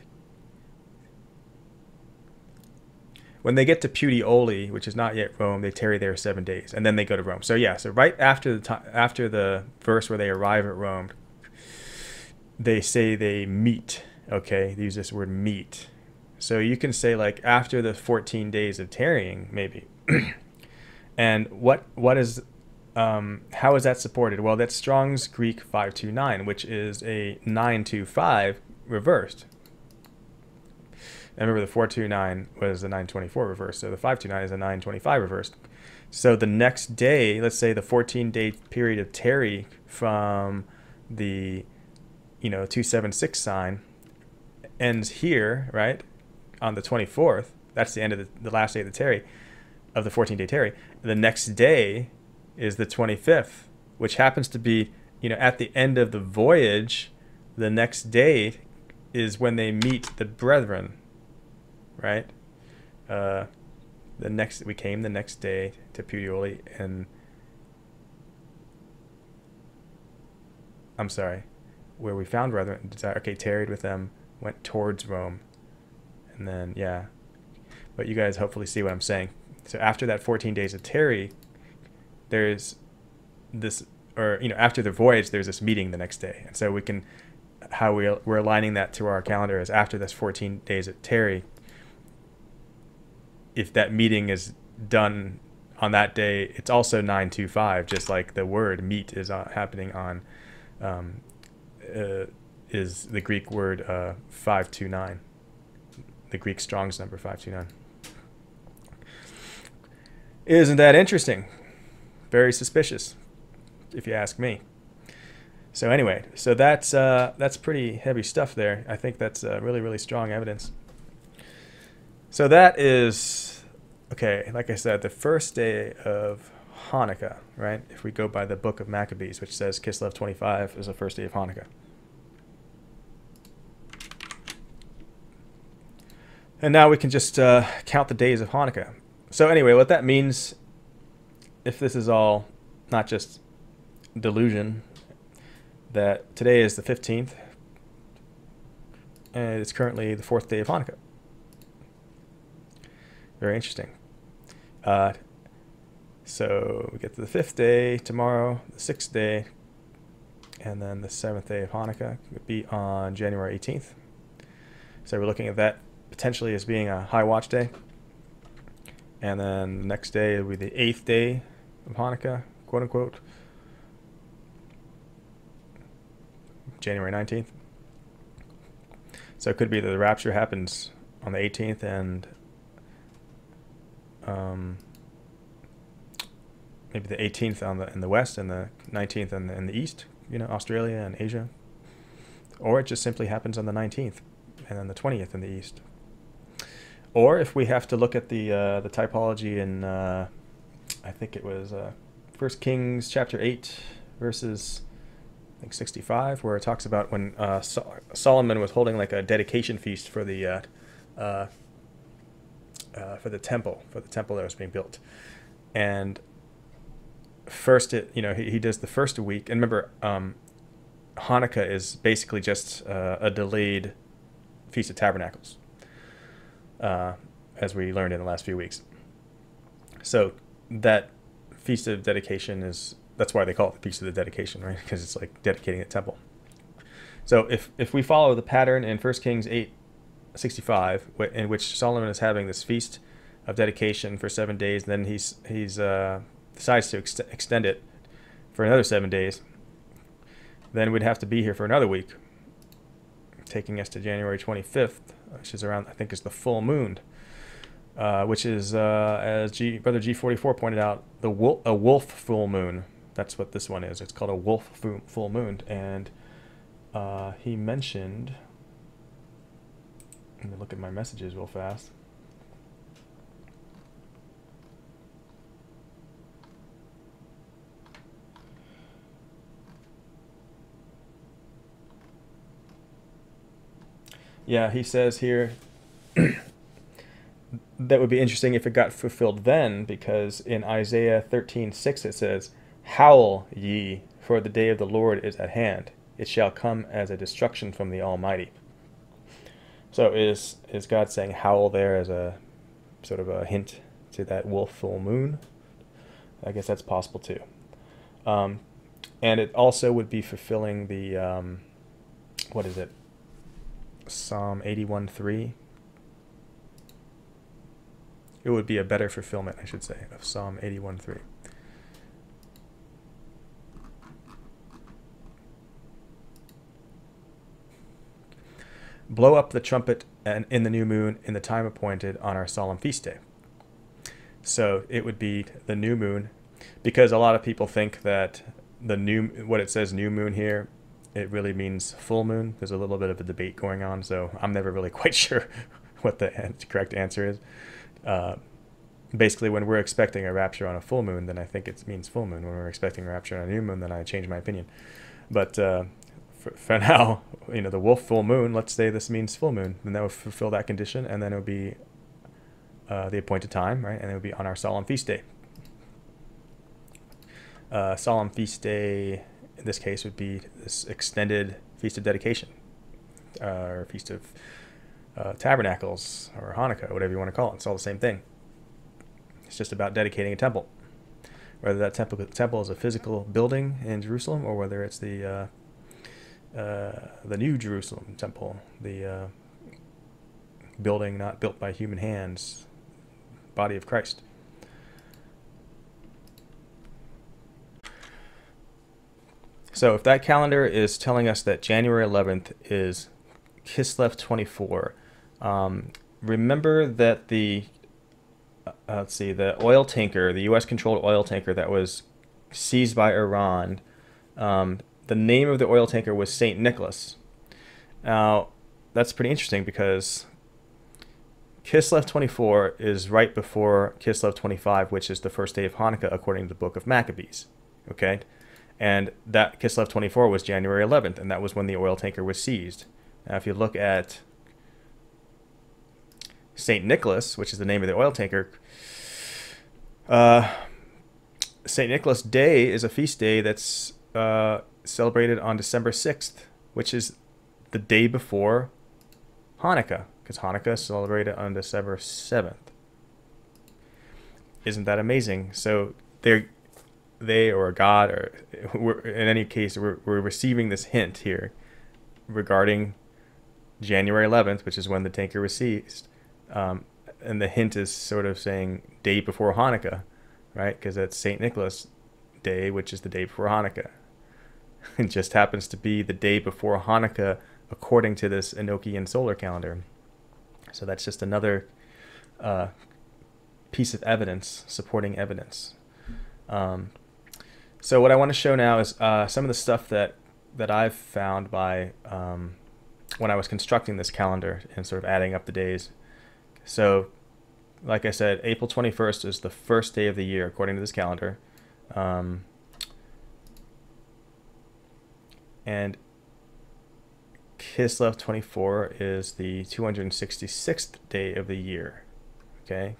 When they get to Puteoli, which is not yet Rome, they tarry there 7 days, and then they go to Rome. So yeah, so right after the verse where they arrive at Rome, they say they meet. Okay, they use this word meet. So you can say like after the 14 days of tarrying, maybe. And what is how is that supported? Well, that's Strong's Greek 529, which is a 925 reversed. And remember, the 429 was the 924 reversed, so the 529 is a 925 reversed. So the next day, let's say the 14-day period of tarry from the 276 sign ends here, right, on the 24th. That's the end of the last day of the tarry, of the 14-day tarry. The next day is the 25th, which happens to be, at the end of the voyage. The next day is when they meet the brethren. Right, we came the next day to Puteoli, and I'm sorry, where we found brethren. Okay, tarried with them, went towards Rome, and then yeah, but you guys hopefully see what I'm saying. So after that 14 days of tarry, there's this, or after the voyage, there's this meeting the next day, and so we can, how we're aligning that to our calendar is after this 14 days of tarry. If that meeting is done on that day, it's also 925, just like the word meet is happening on, is the Greek word 529, the Greek Strong's number 529. Isn't that interesting? Very suspicious, if you ask me. So anyway, so that's pretty heavy stuff there. I think that's really, really strong evidence. So that is, okay, like I said, the first day of Hanukkah, right? If we go by the book of Maccabees, which says Kislev 25 is the first day of Hanukkah. And now we can just count the days of Hanukkah. So anyway, what that means, if this is all not just delusion, that today is the 15th, and it's currently the 4th day of Hanukkah. Very interesting. So we get to the 5th day tomorrow, the 6th day, and then the 7th day of Hanukkah would be on January 18th. So we're looking at that potentially as being a high watch day. And then the next day will be the 8th day of Hanukkah, quote unquote, January 19th. So it could be that the rapture happens on the 18th and maybe the 18th in the west and the 19th in the east, Australia and Asia. Or it just simply happens on the 19th and then the 20th in the east. Or if we have to look at the typology in, I think it was 1 Kings chapter 8, verses, I think 65, where it talks about when Solomon was holding like a dedication feast for the temple that was being built. And first, he does the first week. And remember, Hanukkah is basically just a delayed Feast of Tabernacles, as we learned in the last few weeks. So that Feast of Dedication that's why they call it the Feast of the Dedication, right? Because it's like dedicating a temple. So if we follow the pattern in 1 Kings 8:65, in which Solomon is having this feast of dedication for 7 days, and then he's decides to extend it for another 7 days, then we'd have to be here for another week, taking us to January 25th, which is around, I think, is the full moon, which is, as Brother G44 pointed out, a wolf full moon. That's what this one is. It's called a wolf full moon. And he mentioned, let me look at my messages real fast. Yeah, he says here that would be interesting if it got fulfilled then, because in Isaiah 13:6 it says, "Howl ye, for the day of the Lord is at hand. It shall come as a destruction from the Almighty." So is God saying howl there as a sort of a hint to that wolf full moon? I guess that's possible too. And it also would be fulfilling the, what is it? Psalm 81:3. It would be a better fulfillment, I should say, of Psalm 81:3. Blow up the trumpet in the new moon in the time appointed on our solemn feast day. So it would be the new moon, because a lot of people think that what it says new moon here, it really means full moon. There's a little bit of a debate going on, so I'm never really quite sure what the correct answer is. Basically, when we're expecting a rapture on a full moon, then I think it means full moon. When we're expecting a rapture on a new moon, then I change my opinion. But for now, the wolf full moon, let's say this means full moon, then that would fulfill that condition, and then it would be the appointed time, right? And it would be on our solemn feast day. Solemn feast day, in this case, would be this extended Feast of Dedication, or Feast of Tabernacles, or Hanukkah, whatever you want to call it. It's all the same thing. It's just about dedicating a temple. Whether that temple is a physical building in Jerusalem, or whether it's the New Jerusalem temple, the building not built by human hands, body of Christ. So if that calendar is telling us that January 11th is Kislev 24, remember that the oil tanker, the U.S. controlled oil tanker that was seized by Iran, the name of the oil tanker was Saint Nicholas. Now, that's pretty interesting because Kislev 24 is right before Kislev 25, which is the first day of Hanukkah according to the book of Maccabees. Okay? And that Kislev 24 was January 11th, and that was when the oil tanker was seized. Now, if you look at St. Nicholas, which is the name of the oil tanker, St. Nicholas Day is a feast day that's celebrated on December 6th, which is the day before Hanukkah, because Hanukkah is celebrated on December 7th. Isn't that amazing? So they or God, or in any case, we're receiving this hint here regarding January 11th, which is when the tanker was seized. And the hint is sort of saying day before Hanukkah, right? Because that's St. Nicholas Day, which is the day before Hanukkah. It just happens to be the day before Hanukkah according to this Enochian solar calendar. So that's just another piece of evidence, supporting evidence. So what I want to show now is some of the stuff that I've found by when I was constructing this calendar and sort of adding up the days. So, like I said, April 21st is the first day of the year according to this calendar. And Kislev 24 is the 266th day of the year. Okay.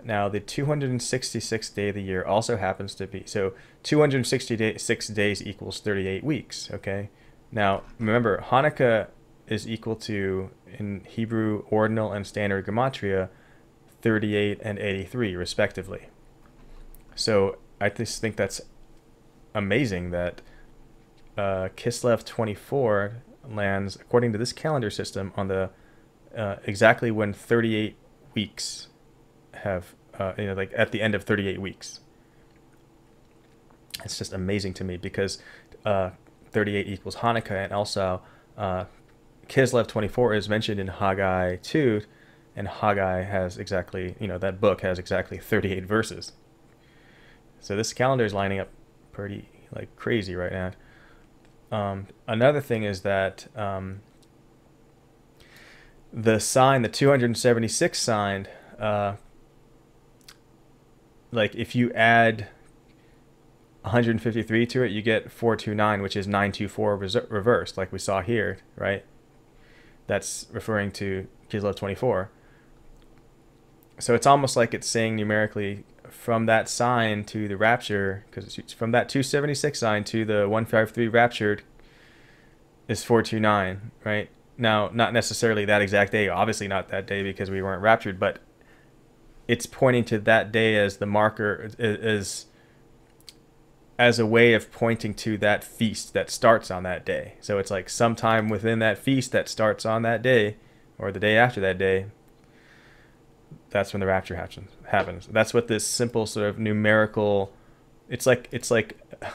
Now, the 266th day of the year also happens to be, so 266 days equals 38 weeks. Okay. Now, remember, Hanukkah is equal to, in Hebrew ordinal and standard gematria, 38 and 83, respectively. So I just think that's amazing that Kislev 24 lands, according to this calendar system, on the exactly when 38 weeks have, like at the end of 38 weeks. It's just amazing to me because 38 equals Hanukkah, and also Kislev 24 is mentioned in Haggai 2, and Haggai has exactly, that book has exactly 38 verses. So this calendar is lining up pretty like crazy right now. Another thing is that the sign, the 276 sign, like if you add 153 to it, you get 429, which is 924 reversed, like we saw here, right? That's referring to Kislev 24. So it's almost like it's saying numerically from that sign to the rapture, because from that 276 sign to the 153 raptured is 429, right? Now, not necessarily that exact day, obviously not that day because we weren't raptured, but it's pointing to that day as the marker, as a way of pointing to that feast that starts on that day. So it's like sometime within that feast that starts on that day, or the day after that day, that's when the rapture happens. That's what this simple sort of numerical, it's like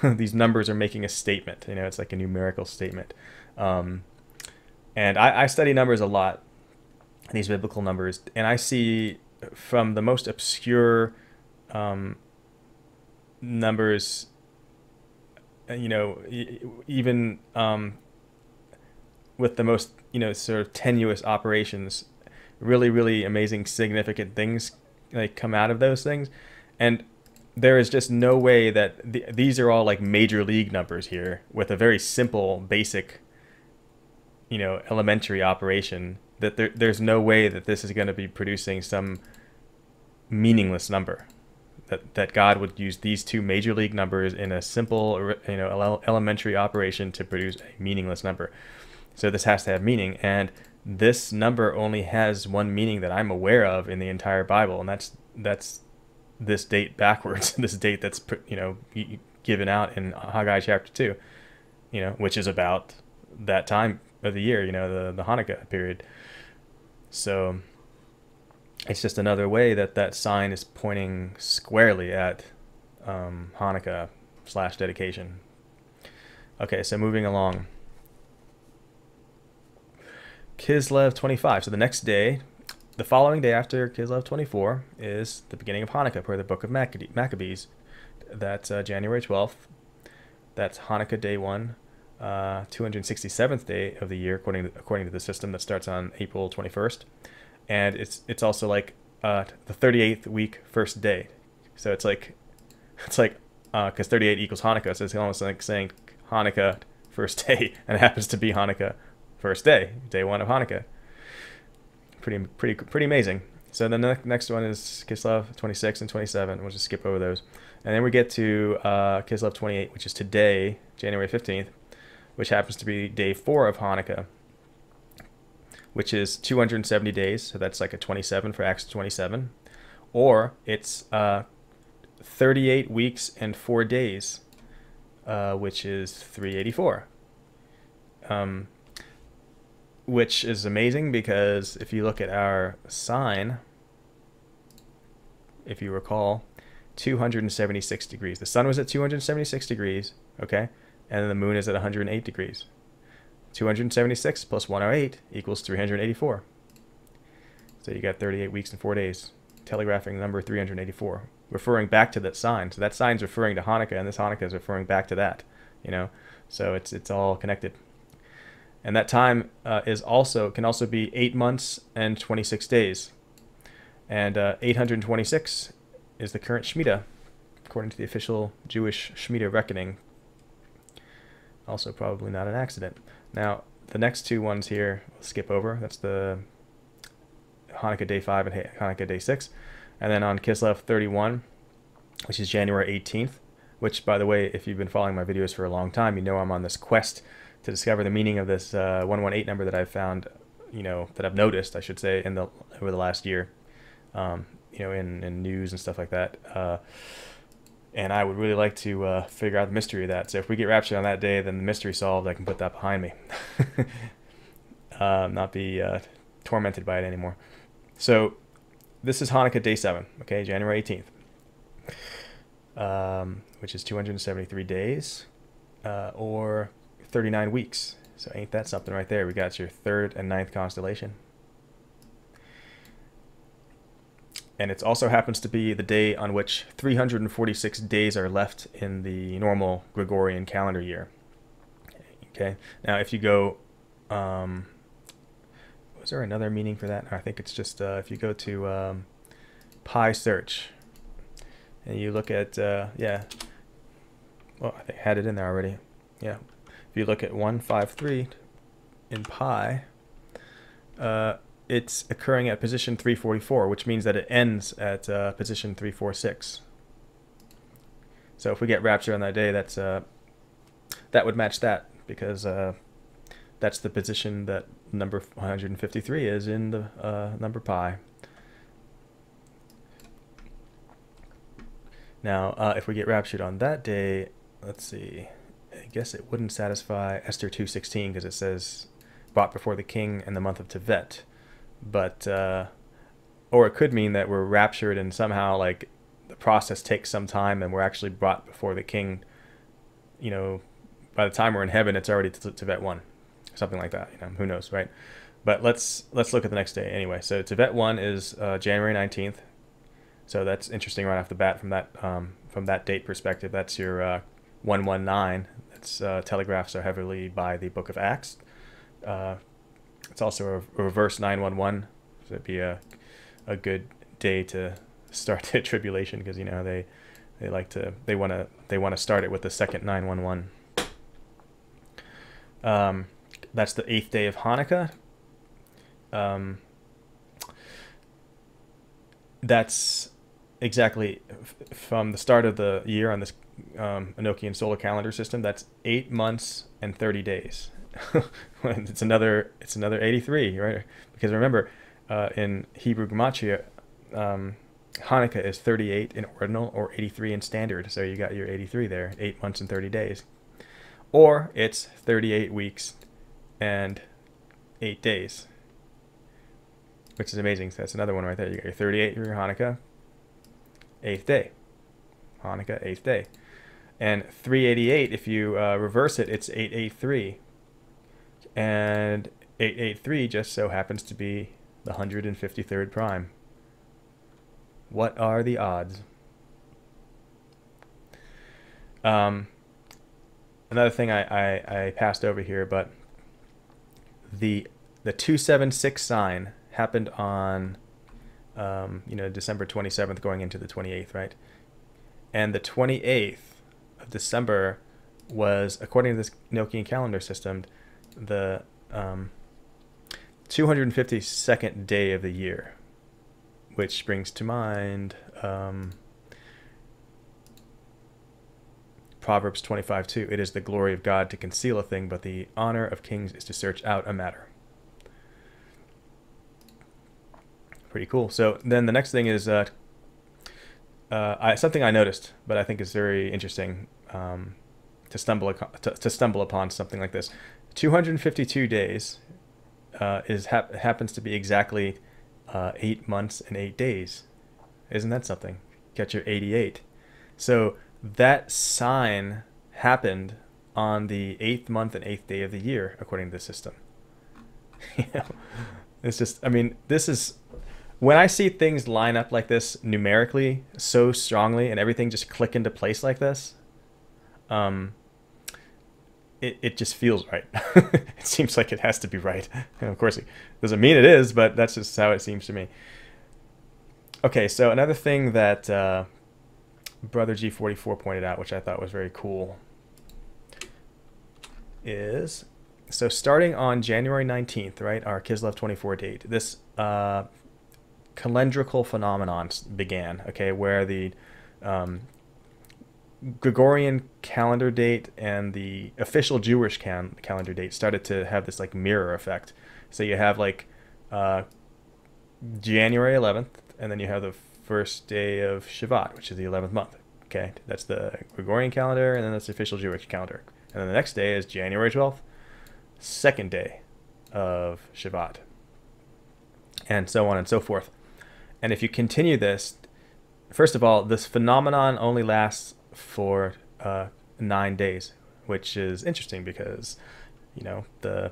these numbers are making a statement, it's like a numerical statement. And I study numbers a lot, these biblical numbers, and I see from the most obscure numbers, even with the most, sort of tenuous operations, really, really amazing, significant things like come out of those things. And there is just no way that these are all like major league numbers here with a very simple, basic, elementary operation, that there's no way that this is going to be producing some meaningless number. That God would use these two major league numbers in a simple, elementary operation to produce a meaningless number. So this has to have meaning, and this number only has one meaning that I'm aware of in the entire Bible, and that's this date backwards, this date that's given out in Haggai chapter 2, which is about that time of the year, the Hanukkah period. So it's just another way that sign is pointing squarely at Hanukkah / dedication. Okay, so moving along. Kislev 25. So the next day, the following day after Kislev 24 is the beginning of Hanukkah per the book of Maccabees. That's January 12th. That's Hanukkah day 1, 267th day of the year according to the system that starts on April 21st, and it's also like the 38th week first day. So it's like because 38 equals Hanukkah, so it's almost like saying Hanukkah first day, and it happens to be Hanukkah first day, day 1 of Hanukkah. Pretty amazing. So then the next one is Kislev 26 and 27. We'll just skip over those. And then we get to Kislev 28, which is today, January 15th, which happens to be day 4 of Hanukkah, which is 270 days. So that's like a 27 for Acts 27. Or it's 38 weeks and 4 days, which is 384. Which is amazing because if you look at our sign, if you recall, 276 degrees. The sun was at 276 degrees, okay? And then the moon is at 108 degrees. 276 plus 108 equals 384. So you got 38 weeks and 4 days, telegraphing the number 384, referring back to that sign. So that sign's referring to Hanukkah, and this Hanukkah is referring back to that, you know? So it's all connected. And that time can also be 8 months and 26 days. And 826 is the current Shemitah, according to the official Jewish Shemitah reckoning. Also probably not an accident. Now, the next two ones here, we'll skip over. That's the Hanukkah day 5 and Hanukkah day 6. And then on Kislev 31, which is January 18th, which, by the way, if you've been following my videos for a long time, you know I'm on this quest to discover the meaning of this 118 number that I've found, that I've noticed, I should say, over the last year, in news and stuff like that. And I would really like to figure out the mystery of that. So if we get raptured on that day, then the mystery solved. I can put that behind me, not be tormented by it anymore. So this is Hanukkah day 7, okay, January 18th, which is 273 days, or 39 weeks. So ain't that something right there? We got your 3rd and 9th constellation. And it also happens to be the day on which 346 days are left in the normal Gregorian calendar year. Okay. Now, if you go, was there another meaning for that? I think it's just if you go to pi search and you look at, well, I think I had it in there already. Yeah. If you look at 153 in pi, it's occurring at position 344, which means that it ends at position 346. So if we get rapture on that day, that would match that, because that's the position that number 153 is in the number pi. Now, if we get raptured on that day, let's see, I guess it wouldn't satisfy Esther 2:16 because it says brought before the king in the month of Tevet. But or it could mean that we're raptured and somehow like the process takes some time and we're actually brought before the king, by the time we're in heaven it's already Tevet 1, something like that, who knows, right? But let's look at the next day anyway. So Tevet 1 is January 19th, so that's interesting right off the bat from that date perspective. That's your 119. That's telegraphed so heavily by the book of Acts. It's also a reverse 911, so it'd be a good day to start the tribulation, because they want to start it with the second 911. That's the 8th day of Hanukkah. That's exactly from the start of the year on this Enochian solar calendar system. That's 8 months and 30 days. it's another 83, right? Because remember, in Hebrew gematria, Hanukkah is 38 in ordinal or 83 in standard. So you got your 83 there, 8 months and 30 days. Or it's 38 weeks and 8 days, which is amazing. So that's another one right there. You got your 38 for your Hanukkah, 8th day. Hanukkah, 8th day. And 388, if you reverse it, it's 883. And 883 just so happens to be the 153rd prime. What are the odds? another thing I passed over here, but the 276 sign happened on December 27th going into the 28th, right? And the 28th of December was, according to this Enochian calendar system, the 252nd day of the year, which brings to mind Proverbs 25:2. It is the glory of God to conceal a thing, but the honor of kings is to search out a matter. Pretty cool. So then the next thing is something I noticed, but I think is very interesting to stumble upon something like this. 252 days happens to be exactly 8 months and 8 days. Isn't that something? Get your 88. So that sign happened on the 8th month and 8th day of the year, according to the system. It's just, I mean, this is, when I see things line up like this numerically so strongly and everything just click into place like this, it just feels right. It seems like it has to be right. And of course, it doesn't mean it is, but that's just how it seems to me. Okay, so another thing that Brother G44 pointed out, which I thought was very cool, is, so starting on January 19th, right, our Kislev 24 date, this calendrical phenomenon began, okay, where the Gregorian calendar date and the official Jewish calendar date started to have this like mirror effect. So you have like January 11th, and then you have the first day of Shevat, which is the 11th month. Okay, that's the Gregorian calendar, and then that's the official Jewish calendar. And then the next day is January 12th, second day of Shevat, and so on and so forth. And if you continue this, first of all, this phenomenon only lasts for 9 days, which is interesting because, the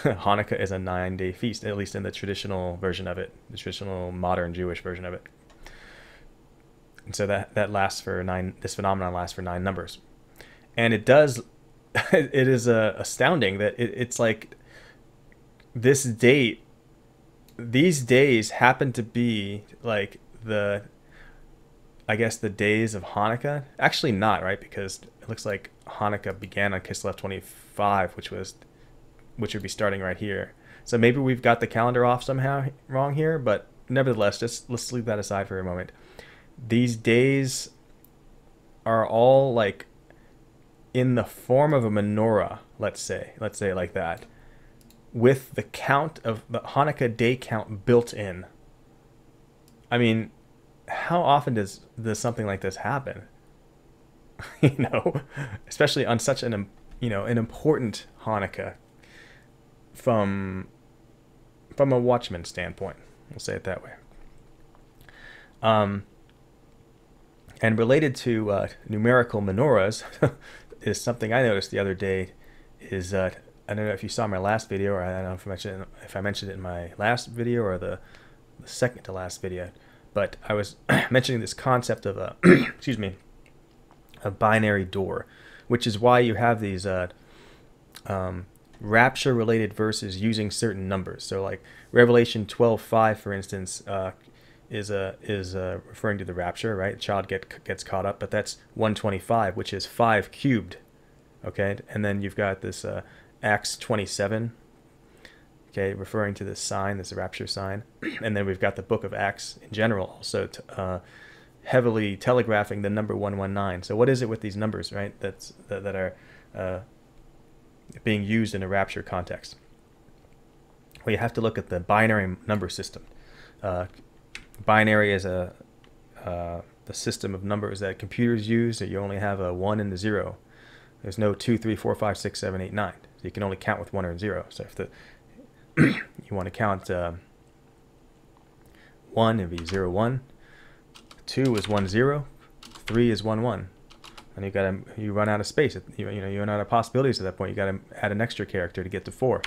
Hanukkah is a 9-day feast, at least in the traditional version of it, the traditional modern Jewish version of it. And so that lasts for 9. This phenomenon lasts for 9 numbers, and it does. It is astounding that it's like this date. These days happen to be like I guess the days of Hanukkah. Actually not, right? Because it looks like Hanukkah began on Kislev 25, which would be starting right here. So maybe we've got the calendar off somehow wrong here, but nevertheless, let's leave that aside for a moment. These days are all like in the form of a menorah, let's say it like that, with the count of the Hanukkah day count built in. I mean, how often does something like this happen? Especially on such an important Hanukkah from a watchman standpoint. We'll say it that way. And related to numerical menorahs is something I noticed the other day. Is I don't know if you saw my last video, or I don't know if I mentioned it in my last video or the second to last video, but I was mentioning this concept of a excuse me, a binary door, which is why you have these rapture related verses using certain numbers. So like Revelation 12:5, for instance, is referring to the rapture, right? The child gets caught up, but that's 125, which is 5 cubed. Okay, and then you've got this Acts 27, okay, referring to this sign, this rapture sign, and then we've got the book of Acts in general, also heavily telegraphing the number 119. So what is it with these numbers, right? That are being used in a rapture context? Well, you have to look at the binary number system. Binary is the system of numbers that computers use. So you only have a 1 and a 0. There's no 2, 3, 4, 5, 6, 7, 8, 9. So you can only count with 1 or 0. So if you want to count 1, it'd be 0, 1. 2 is 1, 0. 3 is 1, 1. And you run out of space. You run out of possibilities at that point. You got to add an extra character to get to 4.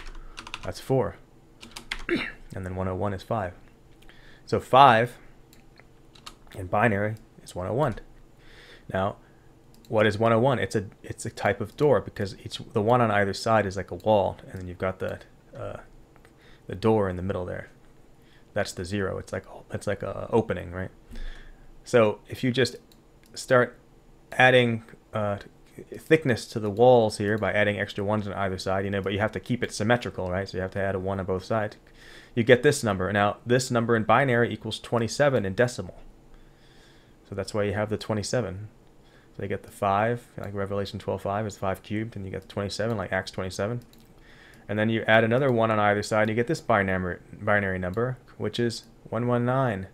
That's 4. And then 101 is 5. So 5 in binary is 101. Now, What is 101? It's a type of door, because the one on either side is like a wall, and then you've got the door in the middle there. That's the 0. It's like a opening, right? So if you just start adding thickness to the walls here by adding extra ones on either side, but you have to keep it symmetrical, right? So you have to add a 1 on both sides. You get this number. Now, this number in binary equals 27 in decimal. So that's why you have the 27. So you get the 5, like Revelation 12:5 is 5 cubed, and you get the 27, like Acts 27. And then you add another 1 on either side, and you get this binary number, which is 119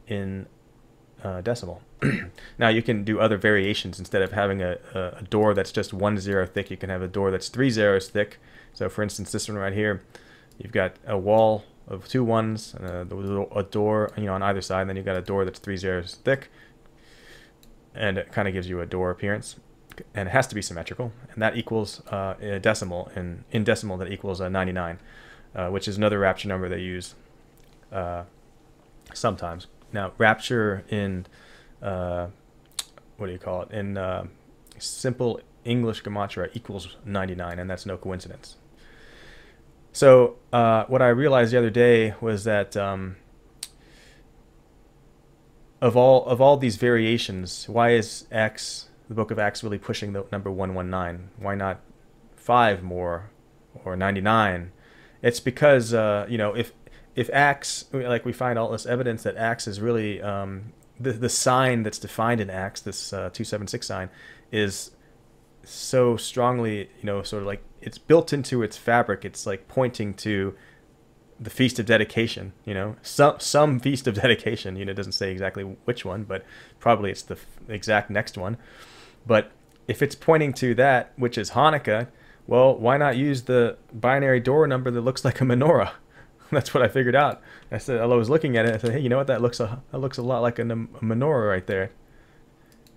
in decimal. Now you can do other variations. Instead of having a door that's just 1 0 thick, you can have a door that's 3 zeros thick. So for instance, this one right here, you've got a wall of 2 1s and a door on either side, and then you've got a door that's 3 zeros thick, and it kind of gives you a door appearance. And it has to be symmetrical, and that equals a decimal, and in decimal that equals 99, which is another rapture number they use sometimes. Now, rapture in in simple English gematria equals 99, and that's no coincidence. So what I realized the other day was that of all these variations, why is the book of Acts really pushing the number 119? Why not 5 more or 99? It's because if Acts, like we find all this evidence that Acts is really the sign that's defined in Acts, this 276 sign, is so strongly sort of like it's built into its fabric. It's like pointing to the Feast of Dedication, some Feast of Dedication. It doesn't say exactly which one, but probably it's the exact next one. But if it's pointing to that, which is Hanukkah, well, why not use the binary door number that looks like a menorah? That's what I figured out. I was looking at it. I said, hey, you know what? That looks a lot like a menorah right there.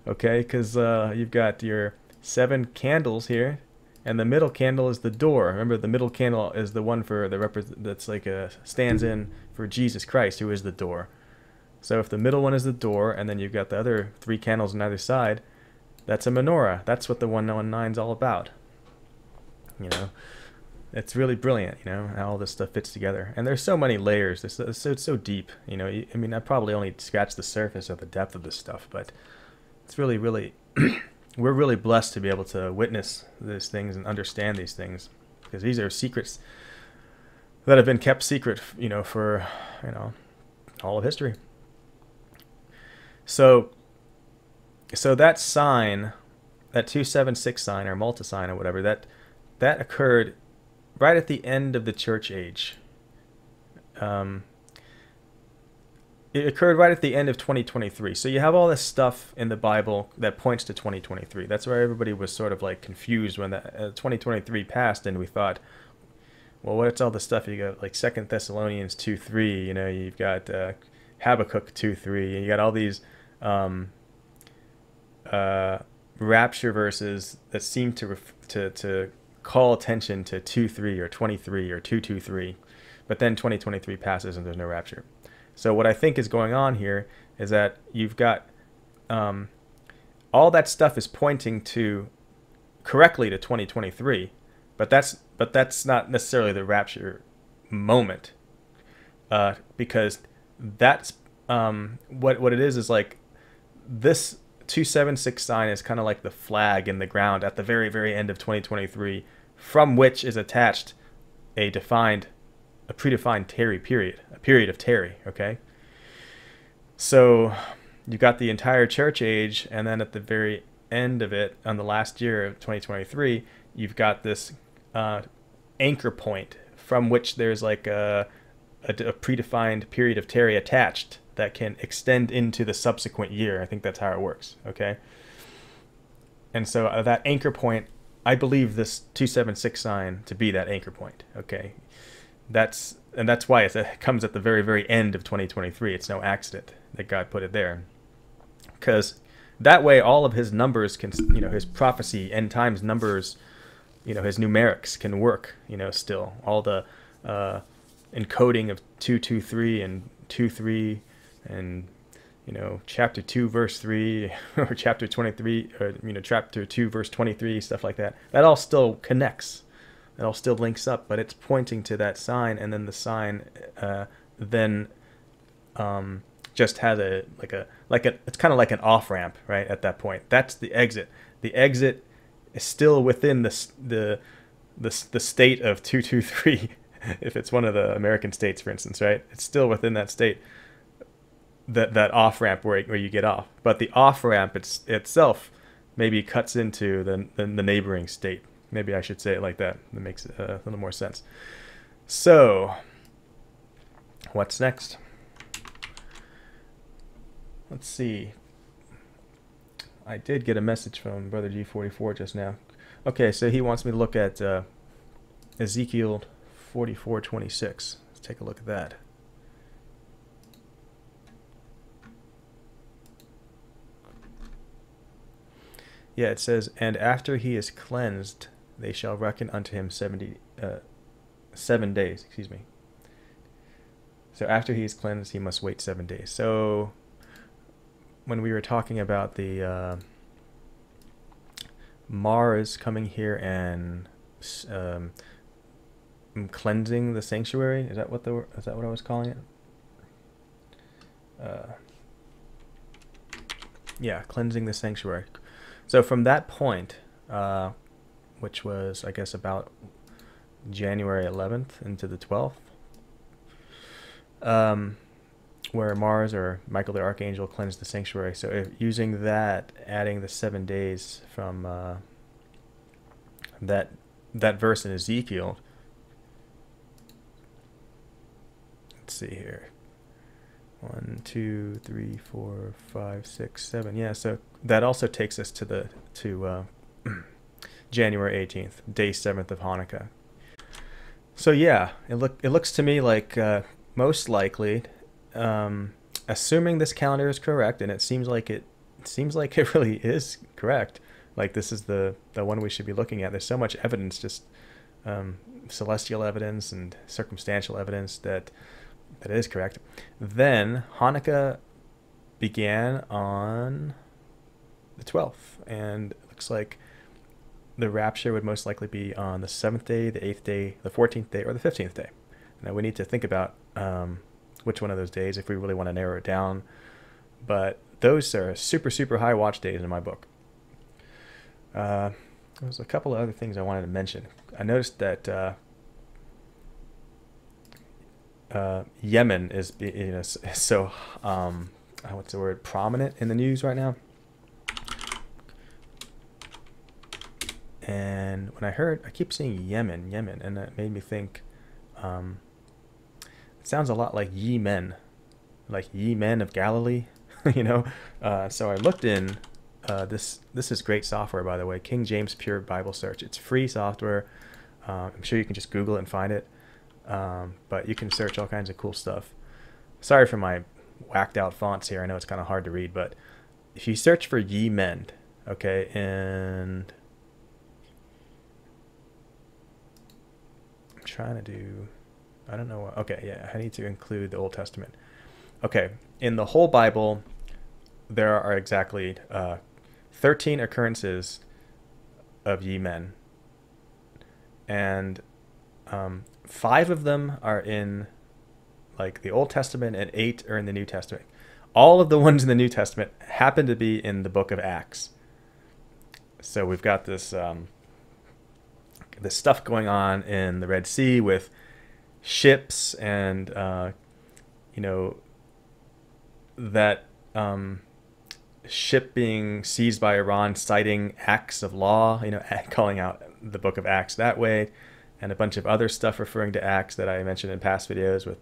Okay, because you've got your 7 candles here, and the middle candle is the door. Remember, the middle candle is the one for that's like stands in for Jesus Christ, who is the door. So if the middle one is the door, and then you've got the other 3 candles on either side, that's a menorah. That's what the 119 is all about. It's really brilliant, how all this stuff fits together. And there's so many layers. It's so deep. I probably only scratched the surface of the depth of this stuff, but it's really, really, we're really blessed to be able to witness these things and understand these things, because these are secrets that have been kept secret, for, all of history. So that sign, that 276 sign or multisign or whatever, that occurred right at the end of the church age. It occurred right at the end of 2023. So you have all this stuff in the Bible that points to 2023. That's where everybody was sort of like confused when 2023 passed, and we thought, well, what's all the stuff? You got like 2 Thessalonians 2:3. You've got Habakkuk 2:3, and you got all these rapture verses that seem to call attention to 2:3 or 23 or 2:23, but then 2023 passes and there's no rapture. So what I think is going on here is that you've got all that stuff is pointing correctly to 2023, but that's not necessarily the rapture moment, because that's what it is like this 276 sign is kind of like the flag in the ground at the very, very end of 2023, from which is attached a predefined Terry period, a period of Terry, okay? So you got the entire church age, and then at the very end of it, on the last year of 2023, you've got this anchor point from which there's like a predefined period of Terry attached that can extend into the subsequent year. I think that's how it works, okay? And so that anchor point, I believe this 276 sign to be that anchor point, okay? That's why it comes at the very, very end of 2023. It's no accident that God put it there, because that way all of his numbers can, his prophecy, end times numbers, his numerics can work, still. All the encoding of 223 and 23 and chapter 2 verse 3 or chapter 23 or chapter 2 verse 23, stuff like that. That all still connects. It all still links up, but it's pointing to that sign, and then the sign then just has it's kind of like an off ramp, right? At that point, that's the exit. The exit is still within the state of 223. If it's one of the American states, for instance, right? It's still within that state. That off ramp where you get off, but the off ramp itself maybe cuts into the neighboring state. Maybe I should say it like that. That makes a little more sense. So, what's next? Let's see. I did get a message from Brother G44 just now. Okay, so he wants me to look at Ezekiel 44:26. Let's take a look at that. Yeah, it says, and after he is cleansed, they shall reckon unto him 7 days. Excuse me. So after he is cleansed, he must wait 7 days. So when we were talking about the Mars coming here and cleansing the sanctuary, is that what I was calling it? Yeah, cleansing the sanctuary. So from that point, which was, I guess, about January 11th into the 12th, where Mars or Michael the Archangel cleansed the sanctuary. So using that, adding the 7 days from that verse in Ezekiel. Let's see here. 1, 2, 3, 4, 5, 6, 7. Yeah, so that also takes us to January 18th, day 7th of Hanukkah. So yeah, it looks to me like most likely, assuming this calendar is correct, and it seems like it really is correct. Like this is the one we should be looking at. There's so much evidence, just celestial evidence and circumstantial evidence that is correct. Then Hanukkah began on the 12th, and it looks like the rapture would most likely be on the 7th day, the 8th day, the 14th day, or the 15th day. Now we need to think about which one of those days if we really want to narrow it down, but those are super, super high watch days in my book. There's a couple of other things I wanted to mention. I noticed that Yemen is so what's the word, prominent in the news right now. And when I keep seeing Yemen, and that made me think it sounds a lot like ye men of Galilee. So I looked in this is great software, by the way, King James Pure Bible Search. It's free software. I'm sure you can just Google it and find it. But you can search all kinds of cool stuff. Sorry for my whacked out fonts here. I know it's kind of hard to read, but if you search for ye men, okay, and I'm trying to do, I don't know. Okay, yeah, I need to include the Old Testament. Okay, in the whole Bible, there are exactly 13 occurrences of ye men, and 5 of them are in like the Old Testament, and 8 are in the New Testament. All of the ones in the New Testament happen to be in the book of Acts. So we've got this this stuff going on in the Red Sea with ships and that ship being seized by Iran, citing acts of law, calling out the book of Acts that way, and a bunch of other stuff referring to Acts that I mentioned in past videos with,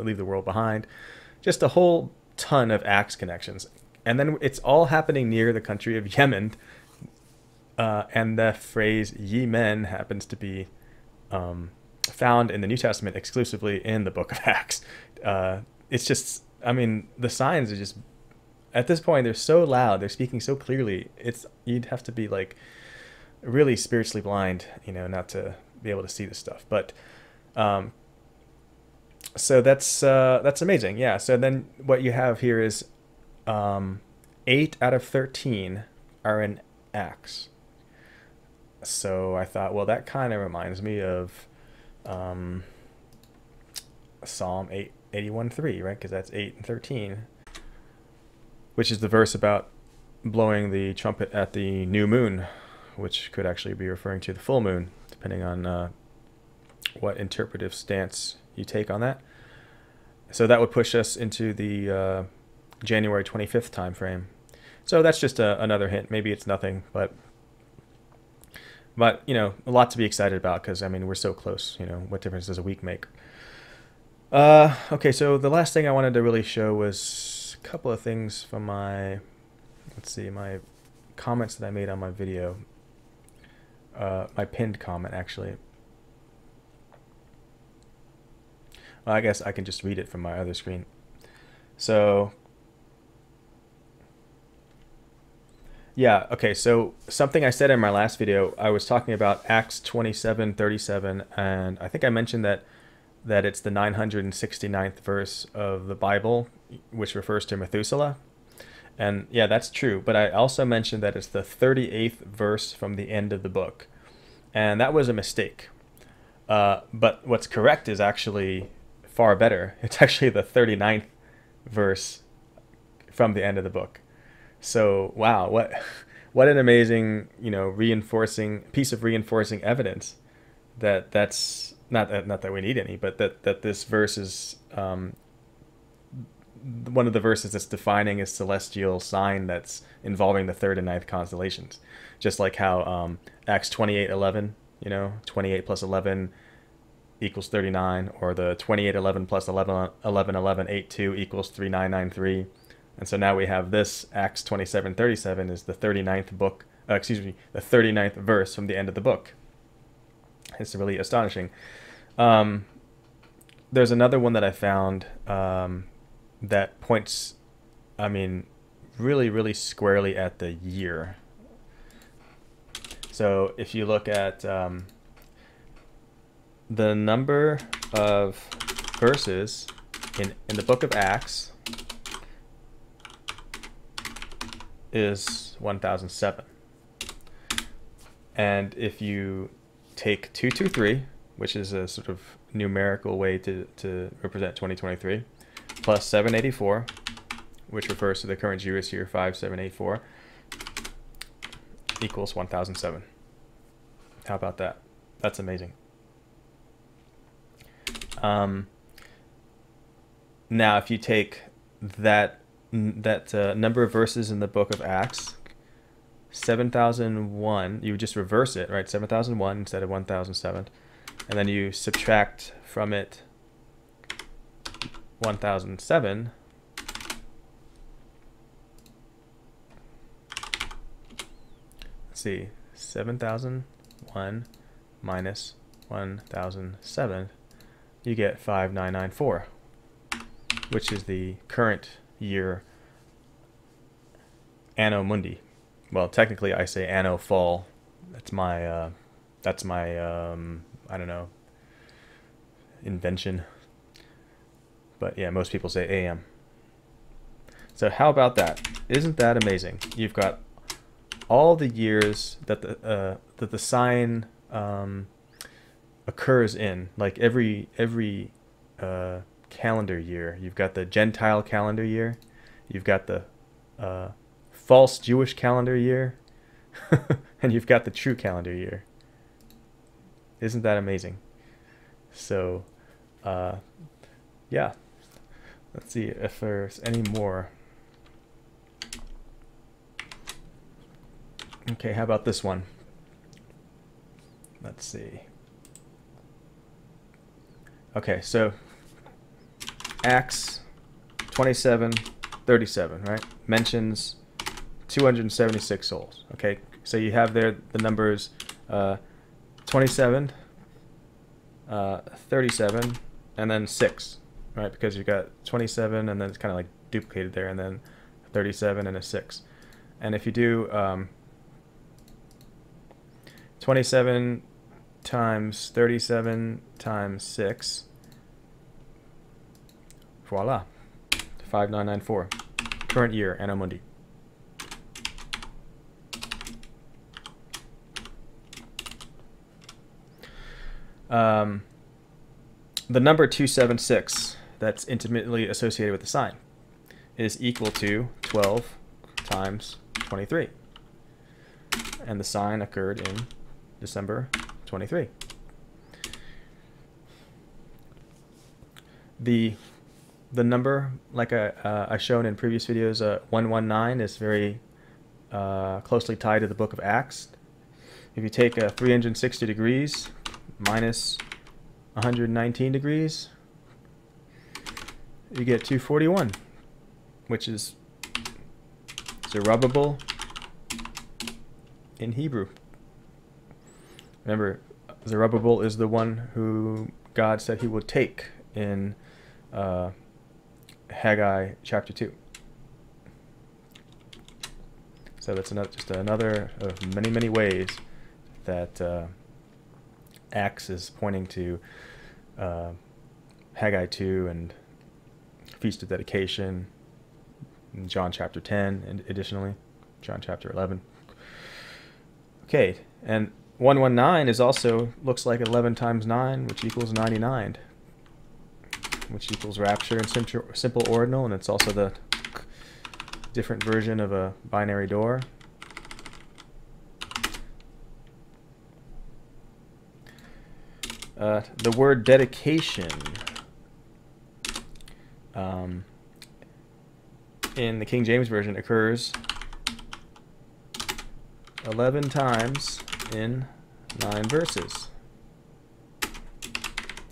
leave the world behind. Just a whole ton of Acts connections. And then it's all happening near the country of Yemen. And the phrase ye men happens to be found in the New Testament exclusively in the book of Acts. It's just, the signs are just, at this point, they're so loud, they're speaking so clearly. You'd have to be like really spiritually blind, not to be able to see this stuff. But so that's amazing. Yeah. So then what you have here is 8 out of 13 are in Acts. So I thought, well, that kind of reminds me of Psalm 81:3, right? Because that's 8 and 13, which is the verse about blowing the trumpet at the new moon, which could actually be referring to the full moon, depending on what interpretive stance you take on that. So that would push us into the January 25th time frame. So that's just another hint. Maybe it's nothing, but you know, a lot to be excited about, because I mean, we're so close. You know, what difference does a week make? Okay, so the last thing I wanted to really show was a couple of things from my, let's see, my comments that I made on my video. My pinned comment, actually. Well, I guess I can just read it from my other screen. So yeah, okay, so something I said in my last video, I was talking about Acts 27:37, and I think I mentioned that it's the 969th verse of the Bible, which refers to Methuselah. And yeah, that's true, but I also mentioned that it's the 38th verse from the end of the book. And that was a mistake. But what's correct is actually far better. It's actually the 39th verse from the end of the book. So wow, what an amazing, you know, piece of reinforcing evidence that's not that we need any, but that this verse is one of the verses that's defining a celestial sign that's involving the third and ninth constellations. Just like how Acts 28:11, you know, 28 plus 11 equals 39, or the 28:11 plus 11:11 8:2 equals 3993. And so now we have this Acts 27:37 is the 39th book, the 39th verse from the end of the book. It's really astonishing. There's another one that I found that points, I mean, really, really squarely at the year. So if you look at the number of verses in the book of Acts is 1007. And if you take 223, which is a sort of numerical way to represent 2023, plus 784, which refers to the current Jewish year 5784, equals 1007. How about that? That's amazing. Now, if you take that number of verses in the book of Acts, 7001, you would just reverse it, right? 7001 instead of 1007, and then you subtract from it 1007. Let's see, 7001 minus 1007, you get 5994, which is the current year Anno Mundi. Well, technically I say Anno Fall. That's my I don't know, invention. But yeah, most people say AM. So how about that? Isn't that amazing? You've got all the years that the sign occurs in, like every calendar year. You've got the Gentile calendar year. You've got the false Jewish calendar year. And you've got the true calendar year. Isn't that amazing? So, yeah. Let's see if there's any more. Okay, how about this one? Let's see. Okay, so Acts 27:37, right? Mentions 276 souls. Okay, so you have there the numbers 27, 37, and then 6, right? Because you've got 27 and then it's kind of like duplicated there, and then 37 and a 6. And if you do 27 times 37 times 6, voila, 5994. current year, Anno Mundi. The number 276 that's intimately associated with the sign is equal to 12 times 23. And the sign occurred in December 23. The number, like I've shown in previous videos, 119 is very closely tied to the book of Acts. If you take 360 degrees minus 119 degrees, you get 241, which is Zerubbabel in Hebrew. Remember, Zerubbabel is the one who God said he would take in Haggai chapter 2. So that's just another of many, many ways that Acts is pointing to Haggai 2 and Feast of Dedication, in John chapter 10, and additionally, John chapter 11. Okay, and 119 is also, looks like 11 times 9, which equals 99, which equals rapture in simple ordinal, and it's also the different version of a binary door. The word dedication in the King James Version occurs 11 times in 9 verses.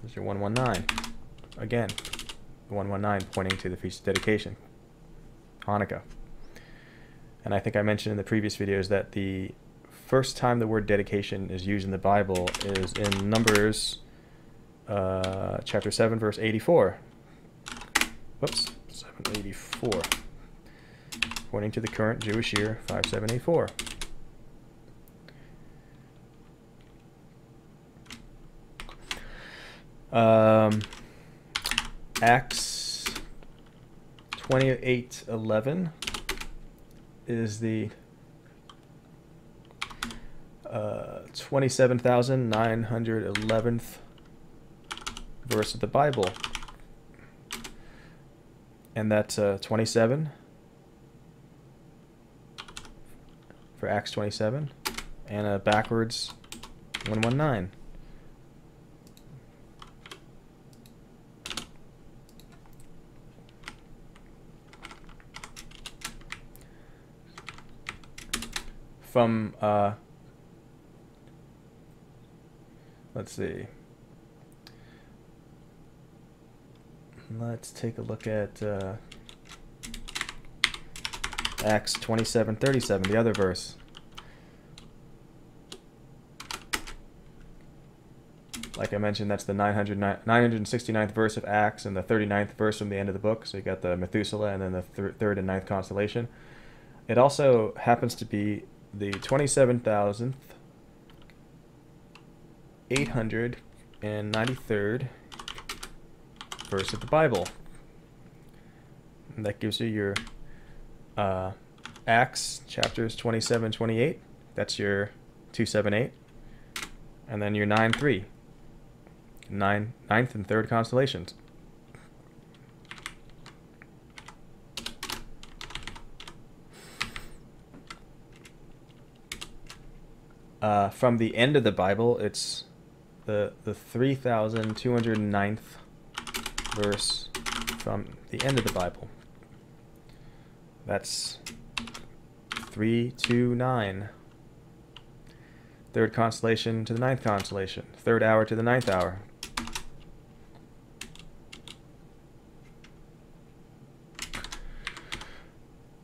There's your 119. Again, the 119 pointing to the Feast of Dedication, Hanukkah. And I think I mentioned in the previous videos that the first time the word dedication is used in the Bible is in Numbers chapter 7, verse 84. Whoops, 784. Pointing to the current Jewish year, 5784. Acts 28:11 is the 27,911th verse of the Bible, and that's 27 for Acts 27, and a backwards 119. From let's see. Let's take a look at Acts 27:37, the other verse. Like I mentioned, that's the 969th verse of Acts and the 39th verse from the end of the book. So you got the Methuselah and then the third and ninth constellation. It also happens to be the 27,893rd verse of the Bible. And that gives you your Acts chapters 27-28. That's your 278. And then your 9-3. Ninth and third constellations. From the end of the Bible, it's the 3,209th verse from the end of the Bible. That's 329. Third constellation to the ninth constellation. Third hour to the ninth hour.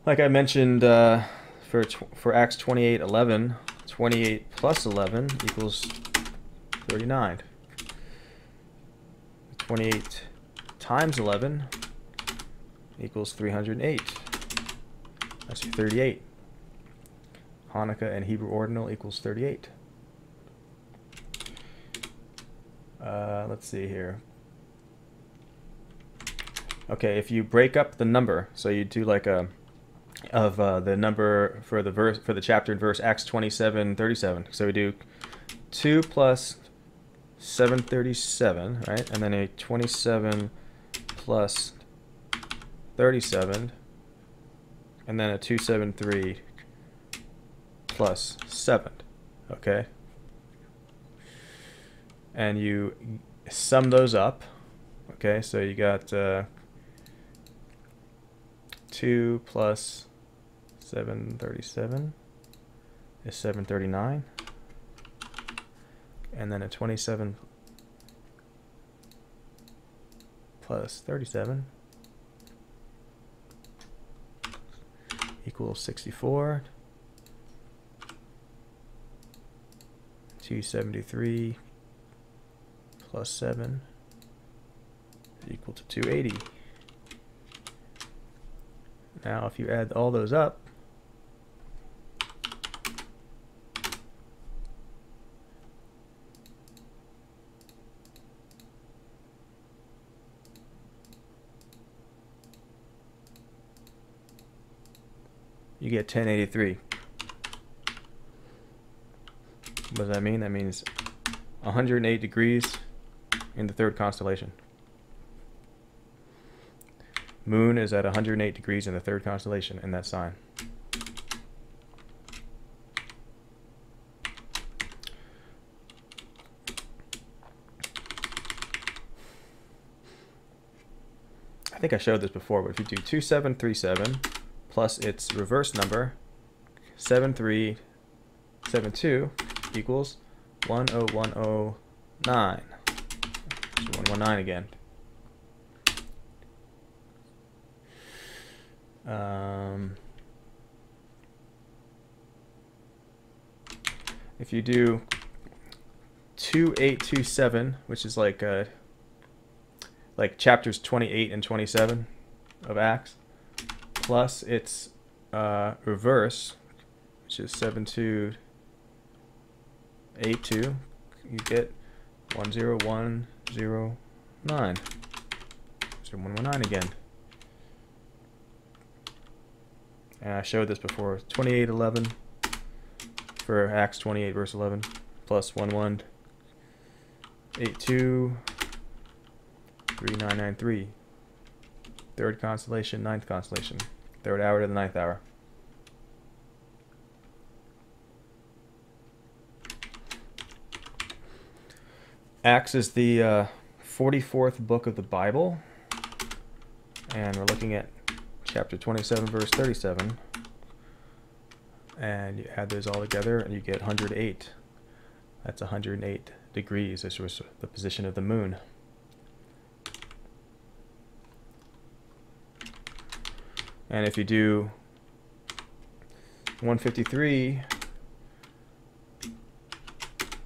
Like I mentioned, for Acts 28:11, 28 plus 11 equals 39. 28 times 11 equals 308. That's your 38. Hanukkah and Hebrew ordinal equals 38. Let's see here. Okay, if you break up the number, so you do like a of the number for the verse for the chapter and verse Acts 27:37. So we do 2 plus 737, right? And then a 27 plus 37, and then a 273 plus 7, okay? And you sum those up, okay? So you got 2 plus 737 is 739, and then a 27 plus 37 equals 64. 273 plus 7 is equal to 280. Now if you add all those up, you get 1083. What does that mean? That means 108 degrees in the third constellation. Moon is at 108 degrees in the third constellation in that sign. I think I showed this before, but if you do 2737 plus its reverse number, 7372, equals 10109. So 119 again. If you do 2827, which is like chapters 28 and 27 of Acts, plus its reverse, which is 7282, you get 10109. So 119 again. And I showed this before. 2811 for Acts 28 verse 11 plus 1182 3993. Third constellation, ninth constellation. Third hour to the ninth hour. Acts is the 44th book of the Bible, and we're looking at chapter 27 verse 37, and you add those all together and you get 108. That's 108 degrees. This was the position of the moon. And if you do 153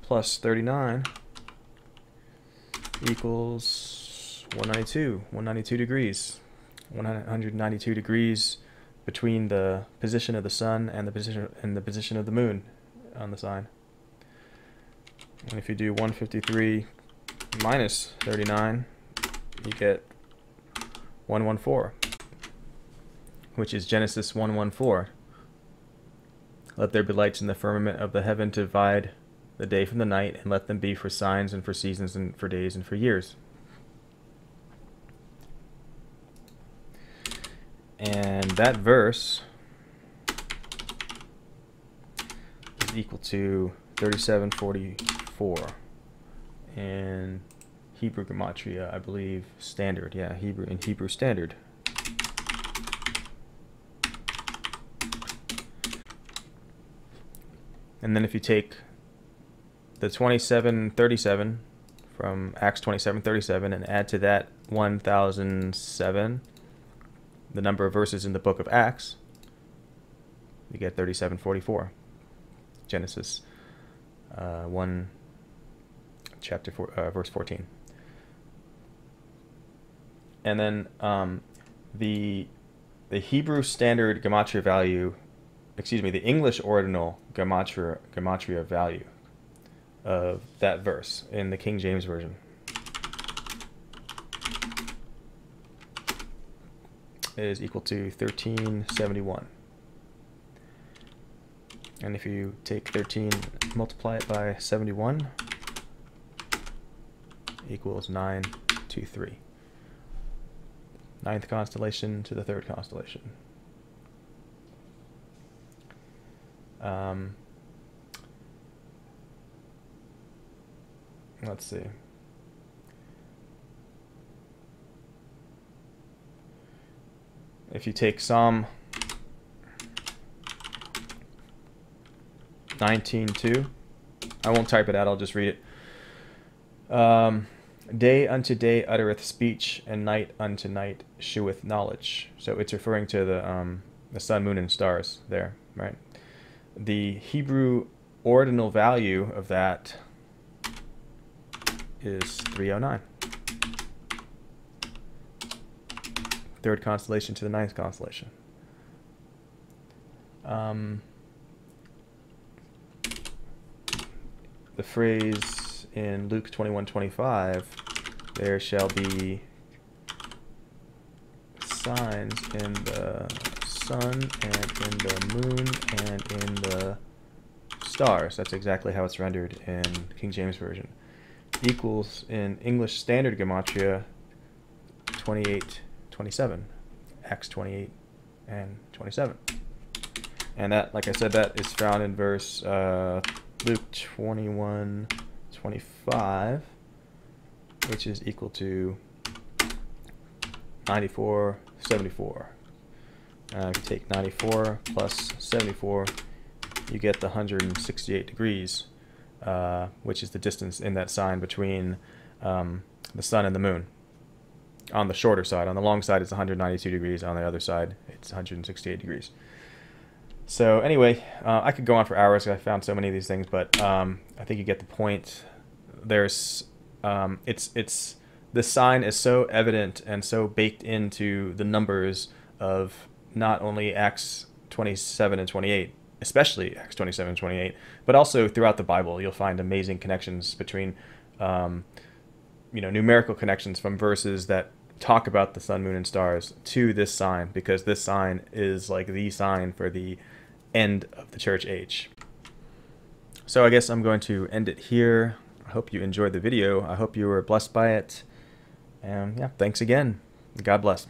plus 39 equals 192 degrees. 192 degrees between the position of the sun and the position of the moon on the sign. And if you do 153 minus 39, you get 114, which is Genesis 1:14. Let there be lights in the firmament of the heaven to divide the day from the night, and let them be for signs and for seasons and for days and for years. And that verse is equal to 3744 in Hebrew Gematria, I believe, standard. Yeah, Hebrew standard. And then if you take the 2737 from Acts 27:37 and add to that 1007, the number of verses in the book of Acts, you get 3744. Genesis 1, chapter 4, verse 14. And then the Hebrew standard gematria value, the English ordinal gematria value of that verse in the King James Version is equal to 1371. And if you take 13, multiply it by 71, equals 923. Ninth constellation to the third constellation. Let's see. If you take Psalm 19:2, I won't type it out, I'll just read it. Day unto day uttereth speech, and night unto night sheweth knowledge. So it's referring to the sun, moon, and stars there, right? The Hebrew ordinal value of that is 309. Third constellation to the ninth constellation. The phrase in Luke 21:25, there shall be signs in the sun and in the moon and in the stars. That's exactly how it's rendered in King James Version. Equals in English Standard Gematria 28:27. Acts 28 and 27. And that, like I said, that is found in verse Luke 21:25, which is equal to 94:74. If you take 94 plus 74, you get the 168 degrees, which is the distance in that sign between the sun and the moon. On the shorter side. On the long side, it's 192 degrees. On the other side, it's 168 degrees. So anyway, I could go on for hours. I found so many of these things, but I think you get the point. There's, the sign is so evident and so baked into the numbers of not only Acts 27 and 28, especially Acts 27 and 28, but also throughout the Bible. You'll find amazing connections between, numerical connections from verses that talk about the sun, moon, and stars to this sign, because this sign is like the sign for the end of the church age. So I guess I'm going to end it here. I hope you enjoyed the video. I hope you were blessed by it. And yeah, thanks again. God bless.